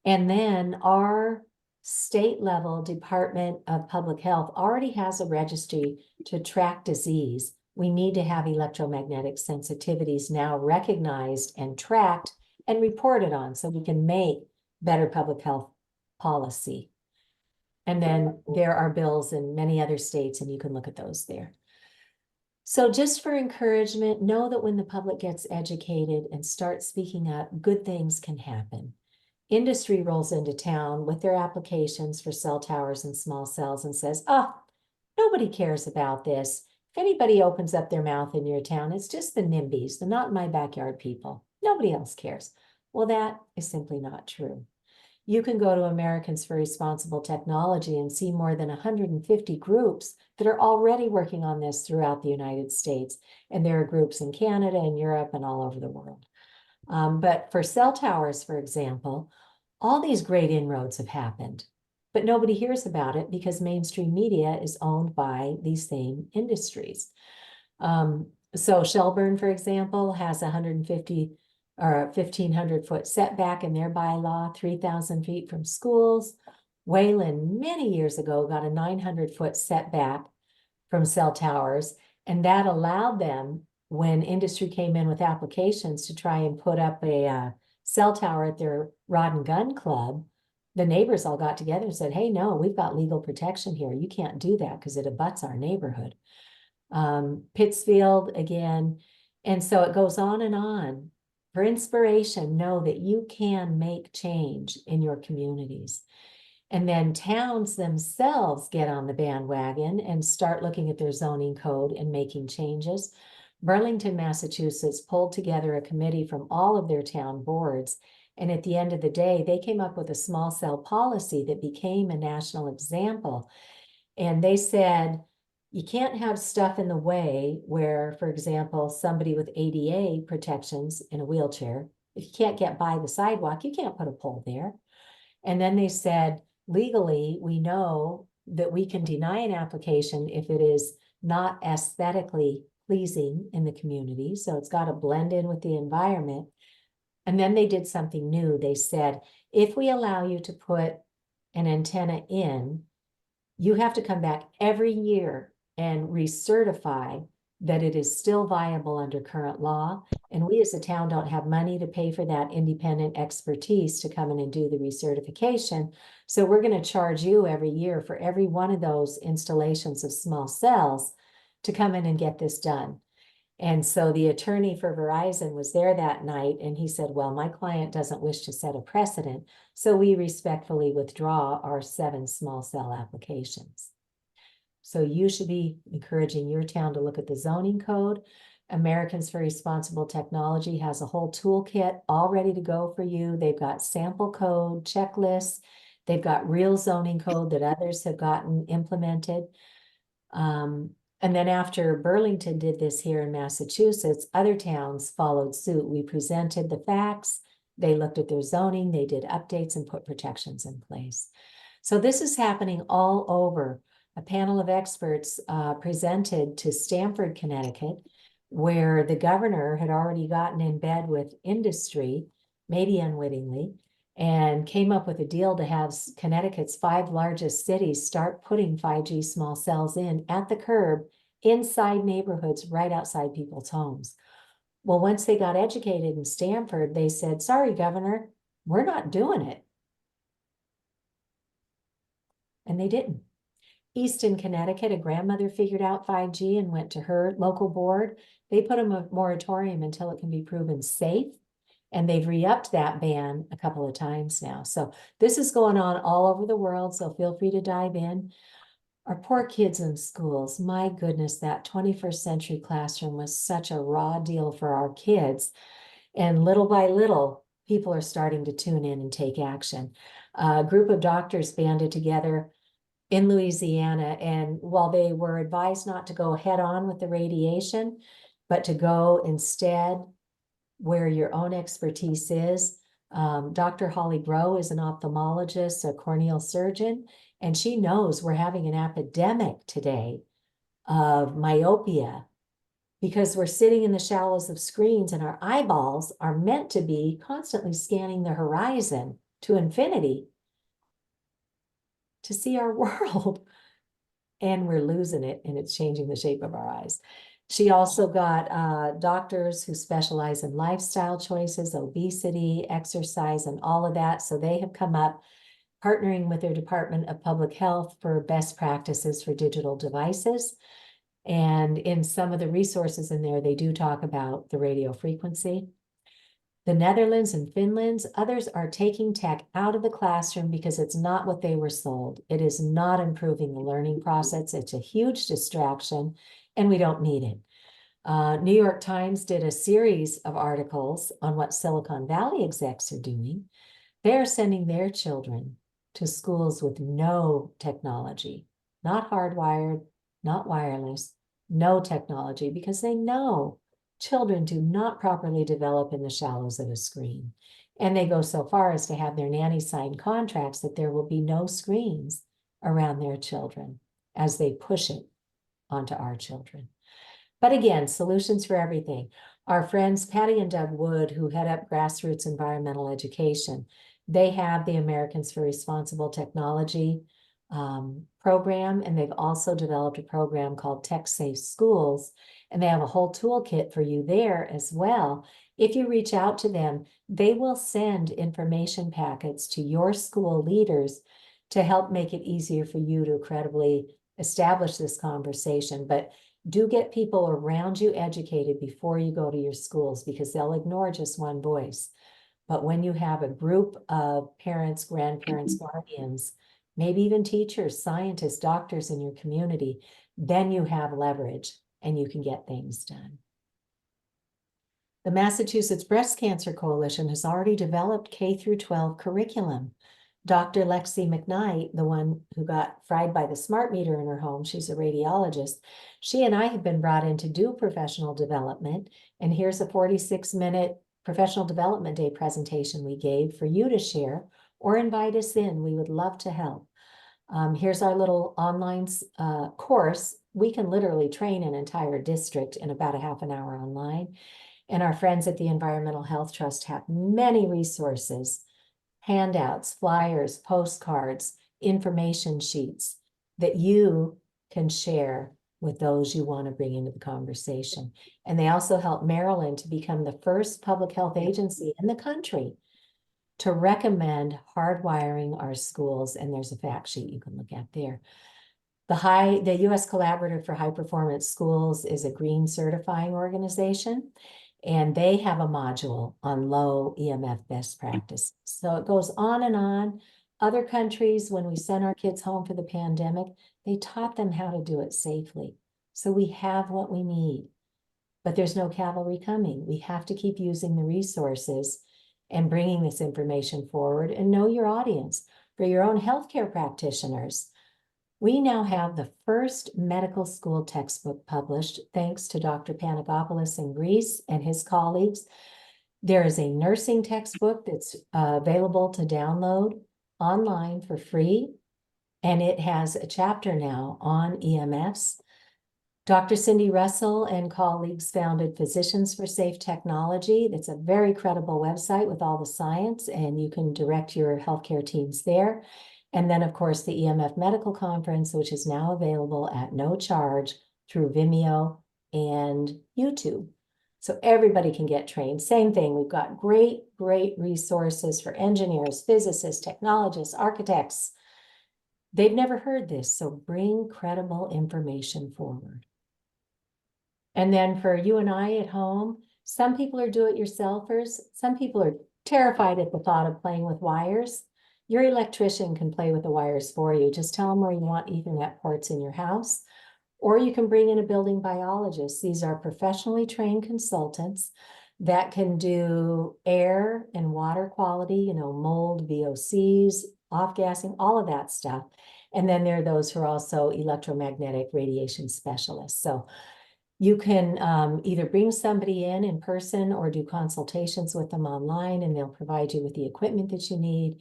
And then our state level Department of Public Health already has a registry to track disease. We need to have electromagnetic sensitivities now recognized and tracked and reported on so we can make better public health policy. And then there are bills in many other states, and you can look at those there. So just for encouragement, know that when the public gets educated and starts speaking up, good things can happen. Industry rolls into town with their applications for cell towers and small cells and says, oh, nobody cares about this. If anybody opens up their mouth in your town, it's just the NIMBYs, the not in my backyard people. Nobody else cares. Well, that is simply not true. You can go to Americans for Responsible Technology and see more than 150 groups that are already working on this throughout the United States. And there are groups in Canada and Europe and all over the world. But for cell towers, for example, all these great inroads have happened, but nobody hears about it because mainstream media is owned by these same industries. So Shelburne, for example, has 150 or a 1,500-foot setback in their bylaw, 3,000 feet from schools. Wayland, many years ago, got a 900-foot setback from cell towers, and that allowed them, when industry came in with applications to try and put up a cell tower at their rod and gun club, the neighbors all got together and said, hey, no, we've got legal protection here. You can't do that because it abuts our neighborhood. Pittsfield again. And so it goes on and on. For inspiration, know that you can make change in your communities. And then towns themselves get on the bandwagon and start looking at their zoning code and making changes. Burlington, Massachusetts pulled together a committee from all of their town boards. And at the end of the day, they came up with a small cell policy that became a national example. And they said, you can't have stuff in the way where, for example, somebody with ADA protections in a wheelchair, if you can't get by the sidewalk, you can't put a pole there. And then they said, legally, we know that we can deny an application if it is not aesthetically pleasing in the community. So it's got to blend in with the environment. And then they did something new. They said, if we allow you to put an antenna in, you have to come back every year and recertify that it is still viable under current law. And we as a town don't have money to pay for that independent expertise to come in and do the recertification. So we're going to charge you every year for every one of those installations of small cells to come in and get this done. And so the attorney for Verizon was there that night, and he said, well, my client doesn't wish to set a precedent, so we respectfully withdraw our 7 small cell applications. So you should be encouraging your town to look at the zoning code. Americans for Responsible Technology has a whole toolkit all ready to go for you. They've got sample code, checklists. They've got real zoning code that others have gotten implemented. And then after Burlington did this here in Massachusetts, other towns followed suit. We presented the facts. They looked at their zoning. They did updates and put protections in place. So this is happening all over. A panel of experts presented to Stamford, Connecticut, where the governor had already gotten in bed with industry, maybe unwittingly, and came up with a deal to have Connecticut's 5 largest cities start putting 5G small cells in at the curb inside neighborhoods right outside people's homes. Well, once they got educated in Stamford, they said, sorry, Governor, we're not doing it. And they didn't. Easton, Connecticut, a grandmother figured out 5G and went to her local board. They put a moratorium until it can be proven safe. And they've re-upped that ban a couple of times now. So this is going on all over the world. So feel free to dive in. Our poor kids in schools, my goodness, that 21st century classroom was such a raw deal for our kids. And little by little, people are starting to tune in and take action. A group of doctors banded together in Louisiana, and while they were advised not to go head on with the radiation, but to go instead where your own expertise is. Dr. Holly Groh is an ophthalmologist, a corneal surgeon, and she knows we're having an epidemic today of myopia because we're sitting in the shallows of screens and our eyeballs are meant to be constantly scanning the horizon to infinity to see our world, and we're losing it, and it's changing the shape of our eyes. She also got doctors who specialize in lifestyle choices, obesity, exercise, and all of that. So they have come up partnering with their Department of Public Health for best practices for digital devices. And in some of the resources in there, they do talk about the radio frequency. The Netherlands and Finland, others are taking tech out of the classroom because it's not what they were sold. It is not improving the learning process. It's a huge distraction, and we don't need it. New York Times did a series of articles on what Silicon Valley execs are doing. They're sending their children to schools with no technology, not hardwired, not wireless, no technology, because they know children do not properly develop in the shallows of a screen. And they go so far as to have their nannies sign contracts that there will be no screens around their children as they push it onto our children. But again, solutions for everything. Our friends Patty and Doug Wood, who head up grassroots environmental education, they have the Americans for Responsible Technology program, and they've also developed a program called Tech Safe Schools, and they have a whole toolkit for you there as well. If you reach out to them, they will send information packets to your school leaders to help make it easier for you to credibly establish this conversation. But do get people around you educated before you go to your schools, because they'll ignore just one voice. But when you have a group of parents, grandparents, guardians, maybe even teachers, scientists, doctors in your community, then you have leverage and you can get things done. The Massachusetts Breast Cancer Coalition has already developed K-12 curriculum. Dr. Lexi McKnight, the one who got fried by the smart meter in her home, she's a radiologist, she and I have been brought in to do professional development, and here's a 46-minute professional development day presentation we gave for you to share or invite us in. We would love to help. Here's our little online course. We can literally train an entire district in about a half an hour online. And our friends at the Environmental Health Trust have many resources, handouts, flyers, postcards, information sheets that you can share with those you want to bring into the conversation. And they also help Maryland to become the first public health agency in the country to recommend hardwiring our schools. And there's a fact sheet you can look at there. The U.S. Collaborative for High Performance Schools is a green certifying organization, and they have a module on low EMF best practices. So it goes on and on. Other countries, when we sent our kids home for the pandemic, they taught them how to do it safely. So we have what we need, but there's no cavalry coming. We have to keep using the resources and bringing this information forward, and know your audience. For your own healthcare practitioners, we now have the first medical school textbook published, thanks to Dr. Panagopoulos in Greece and his colleagues. There is a nursing textbook that's available to download online for free, and it has a chapter now on EMFs. Dr. Cindy Russell and colleagues founded Physicians for Safe Technology. That's a very credible website with all the science, and you can direct your healthcare teams there. And then, of course, the EMF Medical Conference, which is now available at no charge through Vimeo and YouTube. So everybody can get trained. Same thing, we've got great resources for engineers, physicists, technologists, architects. They've never heard this, so bring credible information forward. And then for you and I at home, some people are do-it-yourselfers. Some people are terrified at the thought of playing with wires. Your electrician can play with the wires for you. Just tell them where you want Ethernet ports in your house, or you can bring in a building biologist. These are professionally trained consultants that can do air and water quality, mold, VOCs, off-gassing, all of that stuff. And then there are those who are also electromagnetic radiation specialists. So you can either bring somebody in person or do consultations with them online, and they'll provide you with the equipment that you need.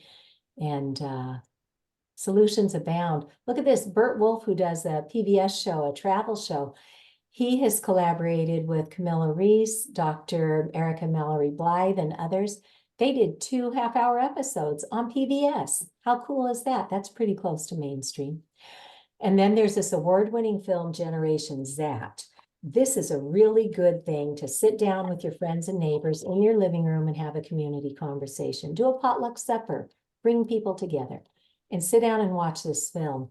And solutions abound. Look at this, Bert Wolf, who does a PBS show, a travel show. He has collaborated with Camilla Reese, Dr. Erica Mallory Blythe, and others. They did 2 half-hour episodes on PBS. How cool is that? That's pretty close to mainstream. And then there's this award-winning film, Generation Zapped. This is a really good thing to sit down with your friends and neighbors in your living room and have a community conversation. Do a potluck supper, bring people together, and sit down and watch this film.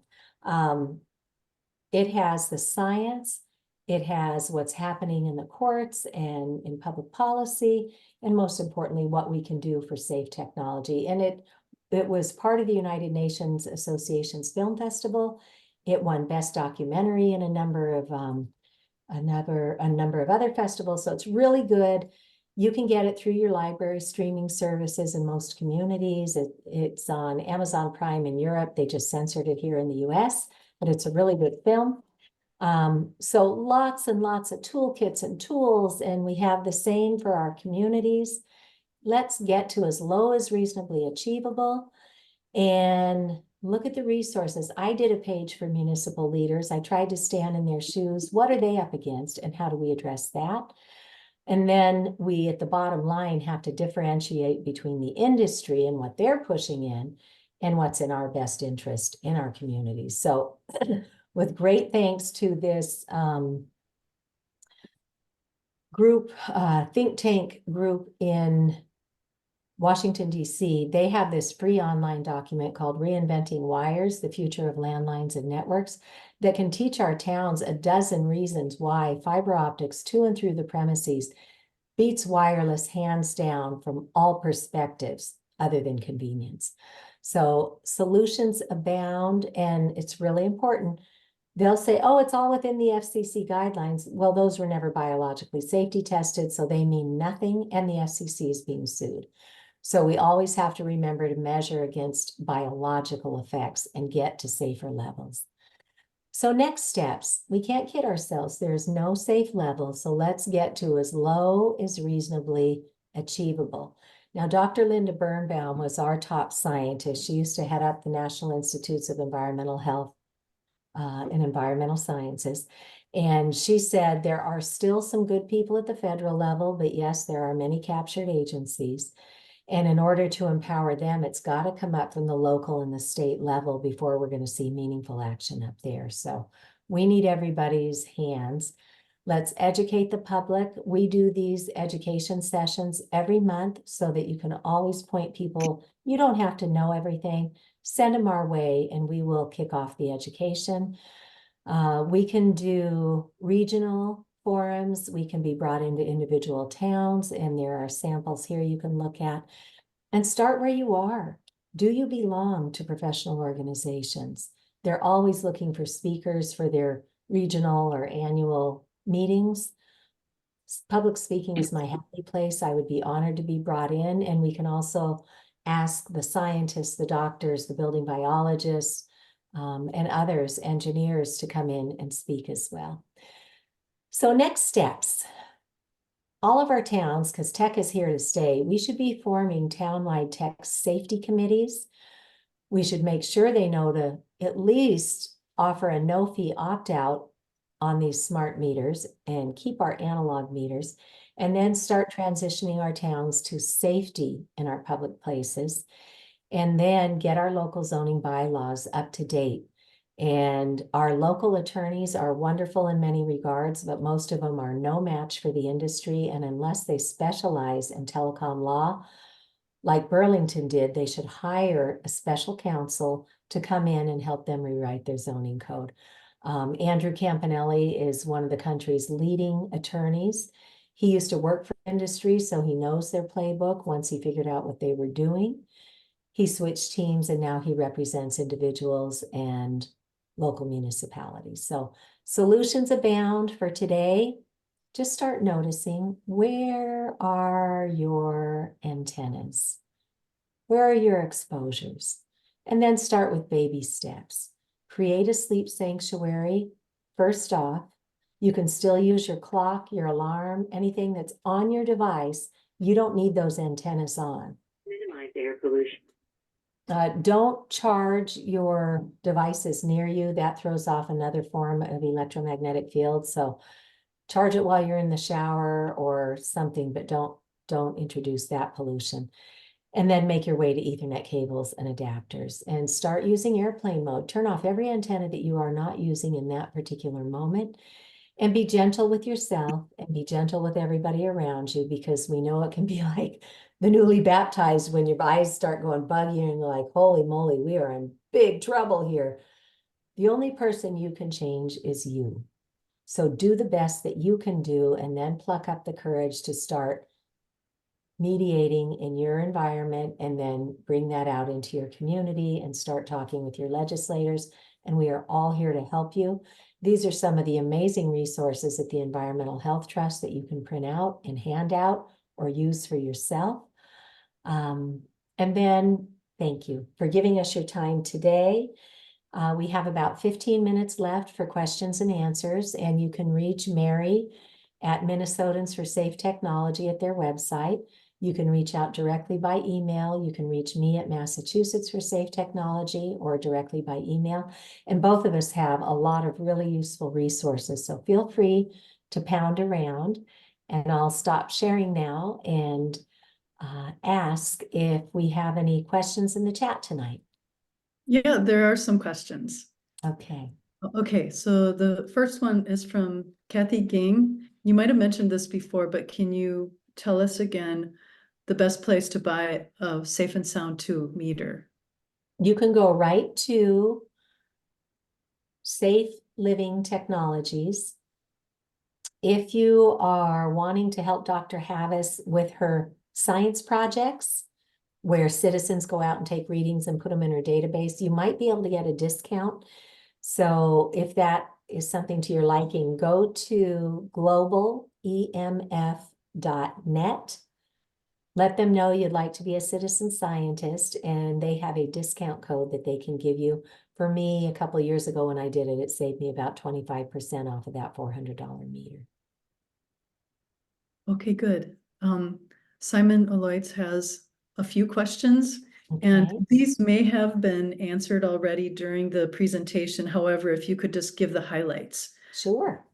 It has the science, it has what's happening in the courts and in public policy, and most importantly, what we can do for safe technology. And it was part of the United Nations Association's Film Festival. It won Best Documentary in a number of other festivals, so it's really good. You can get it through your library streaming services in most communities. It's on Amazon Prime in Europe. They just censored it here in the US, but it's a really good film. So lots and lots of toolkits and tools, and we have the same for our communities. Let's get to as low as reasonably achievable and look at the resources. I did a page for municipal leaders. I tried to stand in their shoes. What are they up against, and how do we address that? And then we, at the bottom line, have to differentiate between the industry and what they're pushing in and what's in our best interest in our communities. So with great thanks to this group, think tank group in Washington, D.C., they have this free online document called Reinventing Wires, the Future of Landlines and Networks, that can teach our towns a dozen reasons why fiber optics to and through the premises beats wireless hands down from all perspectives other than convenience. So solutions abound, and it's really important. They'll say, oh, it's all within the FCC guidelines. Well, those were never biologically safety tested, so they mean nothing, and the FCC is being sued. So we always have to remember to measure against biological effects and get to safer levels. So next steps, we can't kid ourselves. There's no safe level. So let's get to as low as reasonably achievable. Now, Dr. Linda Birnbaum was our top scientist. She used to head up the National Institutes of Environmental Health and Environmental Sciences. And she said there are still some good people at the federal level, but yes, there are many captured agencies. And in order to empower them, it's got to come up from the local and the state level before we're going to see meaningful action up there. So we need everybody's hands. Let's educate the public. We do these education sessions every month so that you can always point people. You don't have to know everything. Send them our way and we will kick off the education. We can do regional forums. We can be brought into individual towns, and there are samples here you can look at. And start where you are. Do you belong to professional organizations? They're always looking for speakers for their regional or annual meetings. Public speaking is my happy place. I would be honored to be brought in, and we can also ask the scientists, the doctors, the building biologists, and others, engineers, to come in and speak as well. So next steps. All of our towns, because tech is here to stay, we should be forming townwide tech safety committees. We should make sure they know to at least offer a no-fee opt-out on these smart meters and keep our analog meters, and then start transitioning our towns to safety in our public places, and then get our local zoning bylaws up to date. And our local attorneys are wonderful in many regards, but most of them are no match for the industry. And unless they specialize in telecom law, like Burlington did, they should hire a special counsel to come in and help them rewrite their zoning code. Andrew Campanelli is one of the country's leading attorneys. He used to work for industry, so he knows their playbook once he figured out what they were doing. He switched teams and now he represents individuals and local municipalities. So solutions abound for today. Just start noticing, where are your antennas? Where are your exposures? And then start with baby steps. Create a sleep sanctuary. First off, you can still use your clock, your alarm, anything that's on your device. You don't need those antennas on. Minimize air pollution. Don't charge your devices near you. That throws off another form of electromagnetic field. So charge it while you're in the shower or something, but don't introduce that pollution. And then make your way to Ethernet cables and adapters and start using airplane mode. Turn off every antenna that you are not using in that particular moment, and be gentle with yourself and be gentle with everybody around you, because we know it can be like the newly baptized when your eyes start going buggy and you're like, holy moly, we are in big trouble here. The only person you can change is you. So do the best that you can do, and then pluck up the courage to start mediating in your environment, and then bring that out into your community and start talking with your legislators. And we are all here to help you. These are some of the amazing resources at the Environmental Health Trust that you can print out and hand out or use for yourself. And then thank you for giving us your time today. We have about 15 minutes left for questions and answers, and you can reach Mary at Minnesotans for Safe Technology at their website. You can reach out directly by email. You can reach me at Massachusetts for Safe Technology, or directly by email. And both of us have a lot of really useful resources. So feel free to pound around. And I'll stop sharing now and ask if we have any questions in the chat tonight. Yeah, there are some questions. Okay. Okay, so the first one is from Kathy Ging. You might have mentioned this before, but can you tell us again the best place to buy a Safe and Sound 2 meter? You can go right to Safe Living Technologies. If you are wanting to help Dr. Havas with her science projects, where citizens go out and take readings and put them in her database, you might be able to get a discount. So if that is something to your liking, go to globalemf.net. Let them know you'd like to be a citizen scientist, and they have a discount code that they can give you. For me, a couple of years ago when I did it, it saved me about 25% off of that $400 meter. Okay, good. Simon Aloitz has a few questions, and Okay. these may have been answered already during the presentation. However, if you could just give the highlights. Sure.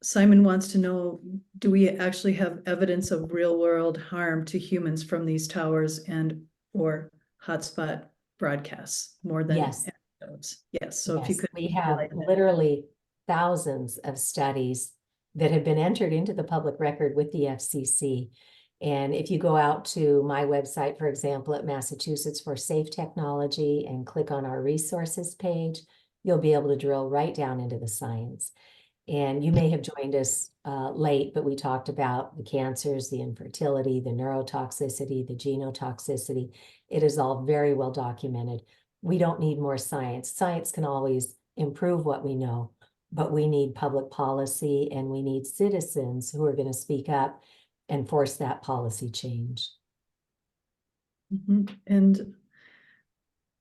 Simon wants to know, do we actually have evidence of real world harm to humans from these towers and or hotspot broadcasts more than Yes. anecdotes? Yes, so if you Yes, could we have highlight that. literally thousands of studies that have been entered into the public record with the FCC. And if you go out to my website, for example, at Massachusetts for Safe Technology and click on our resources page, you'll be able to drill right down into the science. And you may have joined us late, but we talked about the cancers, the infertility, the neurotoxicity, the genotoxicity. It is all very well documented. We don't need more science. Science can always improve what we know, but we need public policy and we need citizens who are going to speak up and force that policy change. And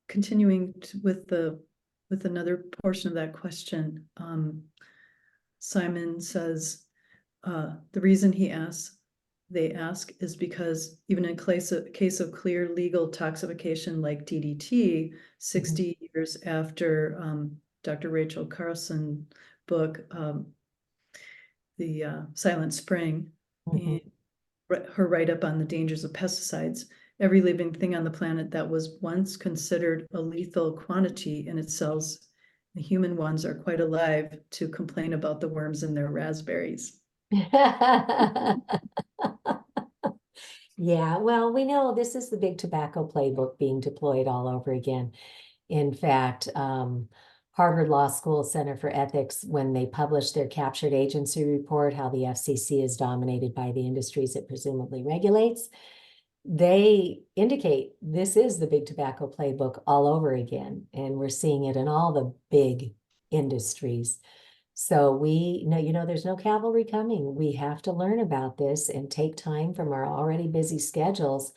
continuing with another portion of that question, Simon says the reason they ask is because even in case of clear legal toxification like DDT, 60 years after Dr. Rachel Carlson book, The Silent Spring, her write-up on the dangers of pesticides, every living thing on the planet that was once considered a lethal quantity in its cells, the human ones are quite alive to complain about the worms in their raspberries. Yeah, well, we know this is the big tobacco playbook being deployed all over again. In fact, Harvard Law School Center for Ethics, when they published their captured agency report, how the FCC is dominated by the industries it presumably regulates, they indicate this is the big tobacco playbook all over again. And we're seeing it in all the big industries. So we know, there's no cavalry coming. We have to learn about this and take time from our already busy schedules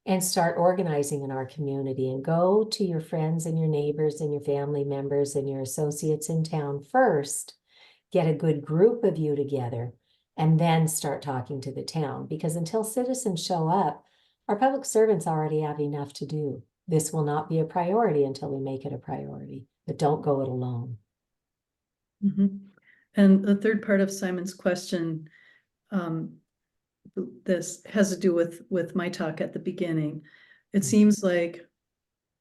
and start organizing in our community and go to your friends and your neighbors and your family members and your associates in town first, get a good group of you together, and then start talking to the town. Because until citizens show up, our public servants already have enough to do. This will not be a priority until we make it a priority, but don't go it alone. And the third part of Simon's question, this has to do with my talk at the beginning. It seems like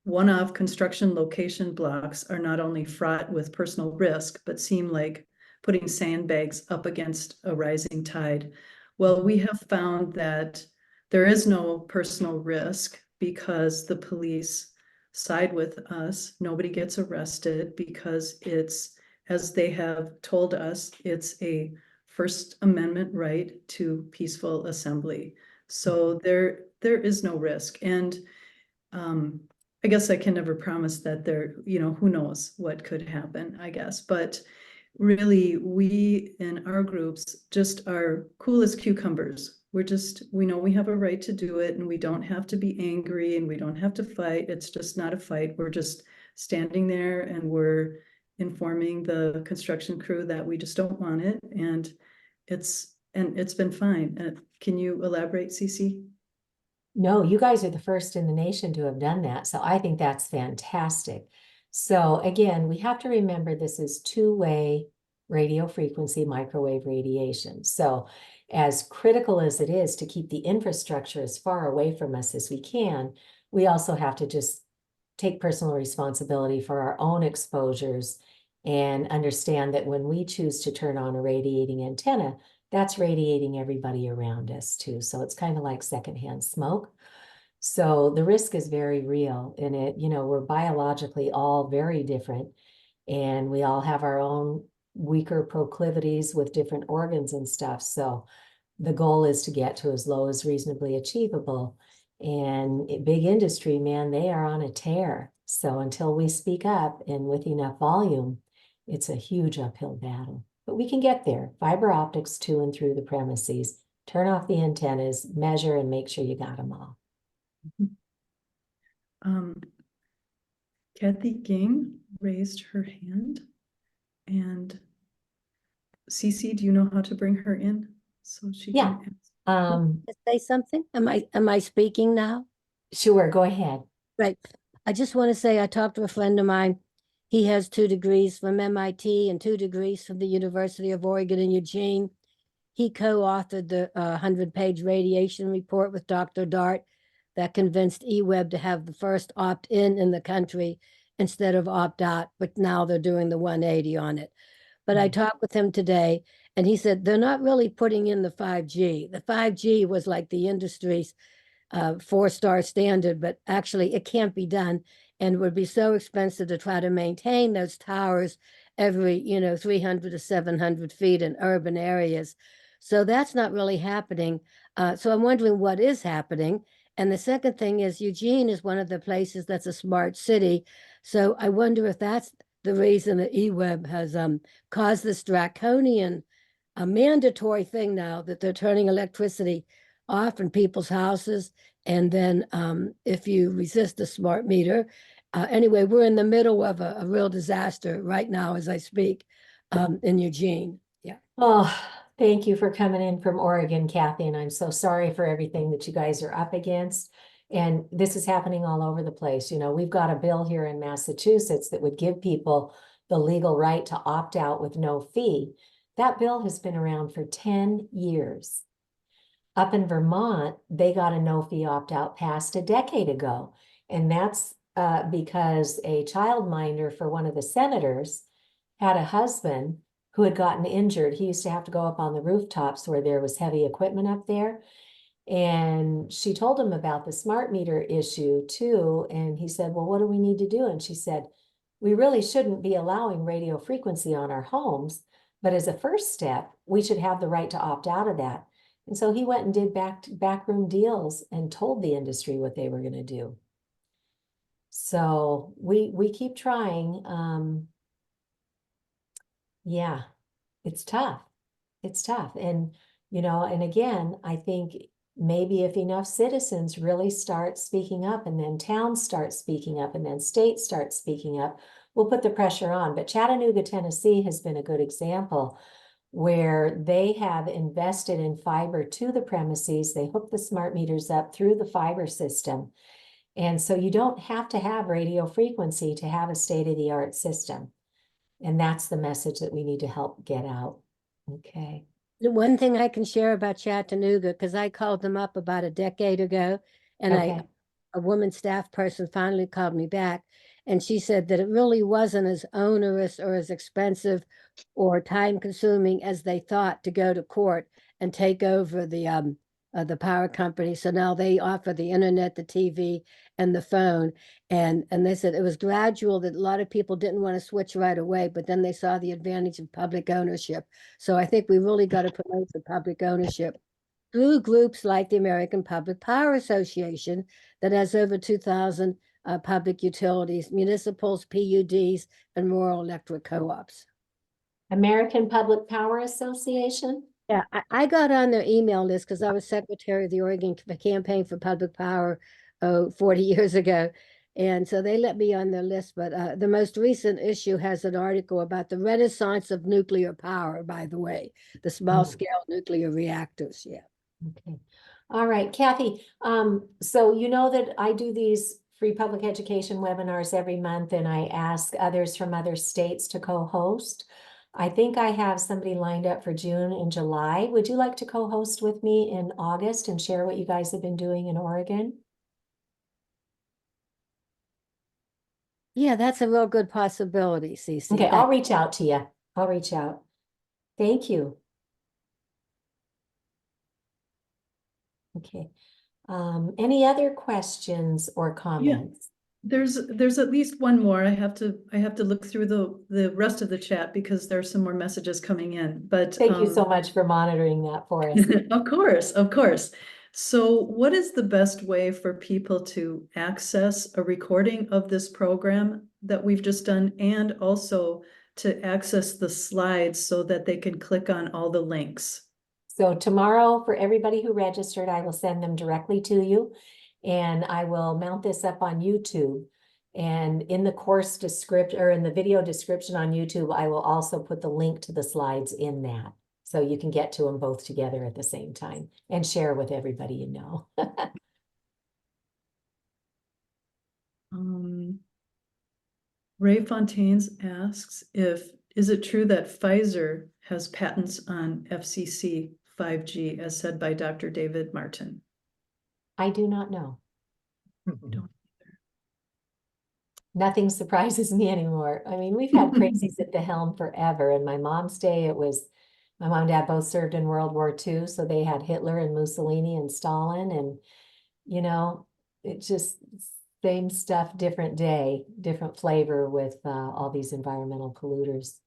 one-off construction location blocks are not only fraught with personal risk, but seem like putting sandbags up against a rising tide. Well, we have found that there is no personal risk because the police side with us. Nobody gets arrested because it's, as they have told us, it's a First Amendment right to peaceful assembly. So there is no risk. And I guess I can never promise that there, who knows what could happen, I guess. But really, we in our groups just are cool as cucumbers. We know we have a right to do it and we don't have to be angry and we don't have to fight. It's just not a fight. We're just standing there and we're informing the construction crew that we just don't want it. And it's been fine. Can you elaborate, Cece? No, you guys are the first in the nation to have done that. So I think that's fantastic. So again, we have to remember this is two-way radio frequency microwave radiation. So as critical as it is to keep the infrastructure as far away from us as we can, we also have to just take personal responsibility for our own exposures and understand that when we choose to turn on a radiating antenna, that's radiating everybody around us too. So it's kind of like secondhand smoke. So the risk is very real in it. You know, we're biologically all very different, and we all have our own weaker proclivities with different organs and stuff. So the goal is to get to as low as reasonably achievable. And big industry, man, they are on a tear. So until we speak up and with enough volume, it's a huge uphill battle. But we can get there. Fiber optics to and through the premises, turn off the antennas, measure, and make sure you got them all. Kathy Ging raised her hand, and Cece, do you know how to bring her in so she Yeah. can To say something? Am I speaking now? Sure, go ahead. Right. I just want to say I talked to a friend of mine. He has 2 degrees from MIT and 2 degrees from the University of Oregon in Eugene. He co-authored the 100-page radiation report with Dr. Dart that convinced eWeb to have the first opt-in in the country instead of opt-out, but now they're doing the 180 on it. But I talked with him today, and he said they're not really putting in the 5G. The 5G was like the industry's 4-star standard, but actually it can't be done, and it would be so expensive to try to maintain those towers every 300 to 700 feet in urban areas. So that's not really happening. So I'm wondering what is happening. And the second thing is Eugene is one of the places that's a smart city. So I wonder if that's the reason that eWeb has caused this draconian mandatory thing now that they're turning electricity off in people's houses. And then if you resist a smart meter, anyway, we're in the middle of a real disaster right now as I speak in Eugene. Yeah. Oh, thank you for coming in from Oregon, Kathy, and I'm so sorry for everything that you guys are up against. And this is happening all over the place. You know, we've got a bill here in Massachusetts that would give people the legal right to opt out with no fee. That bill has been around for 10 years. Up in Vermont, they got a no fee opt out passed a decade ago. And that's because a childminder for one of the senators had a husband who had gotten injured. He used to have to go up on the rooftops where there was heavy equipment up there. And she told him about the smart meter issue too. And he said, well, what do we need to do? And she said, we really shouldn't be allowing radio frequency on our homes, but as a first step, we should have the right to opt out of that. And so he went and did backroom deals and told the industry what they were going to do. So we keep trying. Yeah, it's tough. It's tough. And, you know, and again, I think maybe if enough citizens really start speaking up, and then towns start speaking up, and then states start speaking up, we'll put the pressure on. But Chattanooga, Tennessee has been a good example where they have invested in fiber to the premises. They hook the smart meters up through the fiber system. And so you don't have to have radio frequency to have a state-of-the-art system. And that's the message that we need to help get out. Okay. The one thing I can share about Chattanooga, because I called them up about a decade ago, and Okay. a woman staff person finally called me back, and she said that it really wasn't as onerous or as expensive or time consuming as they thought to go to court and take over the power company. So now they offer the internet, the TV, and the phone. And they said it was gradual, that a lot of people didn't want to switch right away, but then they saw the advantage of public ownership. So I think we really got to promote the public ownership through groups like the American Public Power Association that has over 2,000 public utilities, municipals, PUDs, and rural electric co-ops. American Public Power Association? Yeah, I got on their email list because I was secretary of the Oregon Campaign for Public Power 40 years ago. And so they let me on their list. But the most recent issue has an article about the renaissance of nuclear power, by the way, the small scale nuclear reactors. Yeah. Okay. All right, Kathy. So you know that I do these free public education webinars every month, and I ask others from other states to co-host. I think I have somebody lined up for June and July. Would you like to co-host with me in August and share what you guys have been doing in Oregon? Yeah, that's a real good possibility, Cece. Okay, I'll Thank- reach out to you. I'll reach out. Thank you. Okay. Any other questions or comments? There's at least one more. I have to look through the rest of the chat because there's some more messages coming in, but. Thank you so much for monitoring that for us. Of course, of course. So what is the best way for people to access a recording of this program that we've just done, and also to access the slides so that they can click on all the links? So tomorrow, for everybody who registered, I will send them directly to you. And I will mount this up on YouTube. And in the course description, or in the video description on YouTube, I will also put the link to the slides in that. So you can get to them both together at the same time and share with everybody you know. Ray Fontaines asks is it true that Pfizer has patents on FCC 5G as said by Dr. David Martin? I do not know. Don't. Nothing surprises me anymore. I mean, we've had crazies at the helm forever. In my mom's day, it was, my mom and dad both served in World War II, so they had Hitler and Mussolini and Stalin, and, you know, it just, same stuff, different day, different flavor with all these environmental polluters.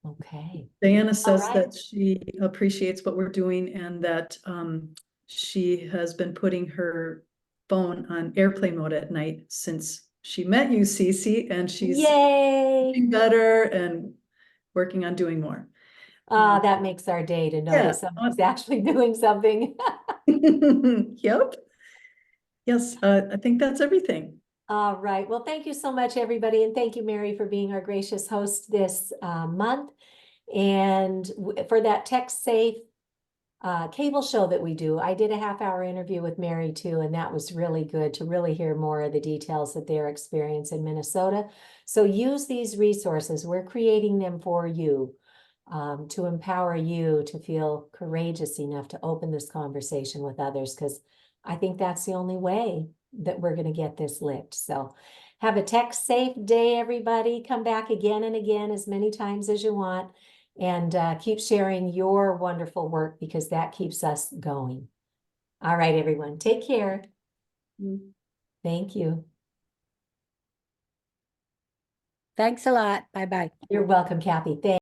Okay. Diana says right. that she appreciates what we're doing and that she has been putting her phone on airplane mode at night since she met you, Cece, and she's Yay! getting better and working on doing more. That makes our day to know Yeah. that somebody's actually doing something. Yep. Yes, I think that's everything. All right. Well, thank you so much, everybody. And thank you, Mary, for being our gracious host this month. And for that tech safe cable show that we do, I did a half-hour interview with Mary too, and that was really good to really hear more of the details of their experience in Minnesota. So use these resources. We're creating them for you to empower you to feel courageous enough to open this conversation with others, because I think that's the only way that we're going to get this licked. So have a tech safe day, everybody. Come back again and again as many times as you want. And keep sharing your wonderful work because that keeps us going. All right, everyone, take care. Thank you. Thanks a lot. Bye-bye. You're welcome, Kathy. Thanks.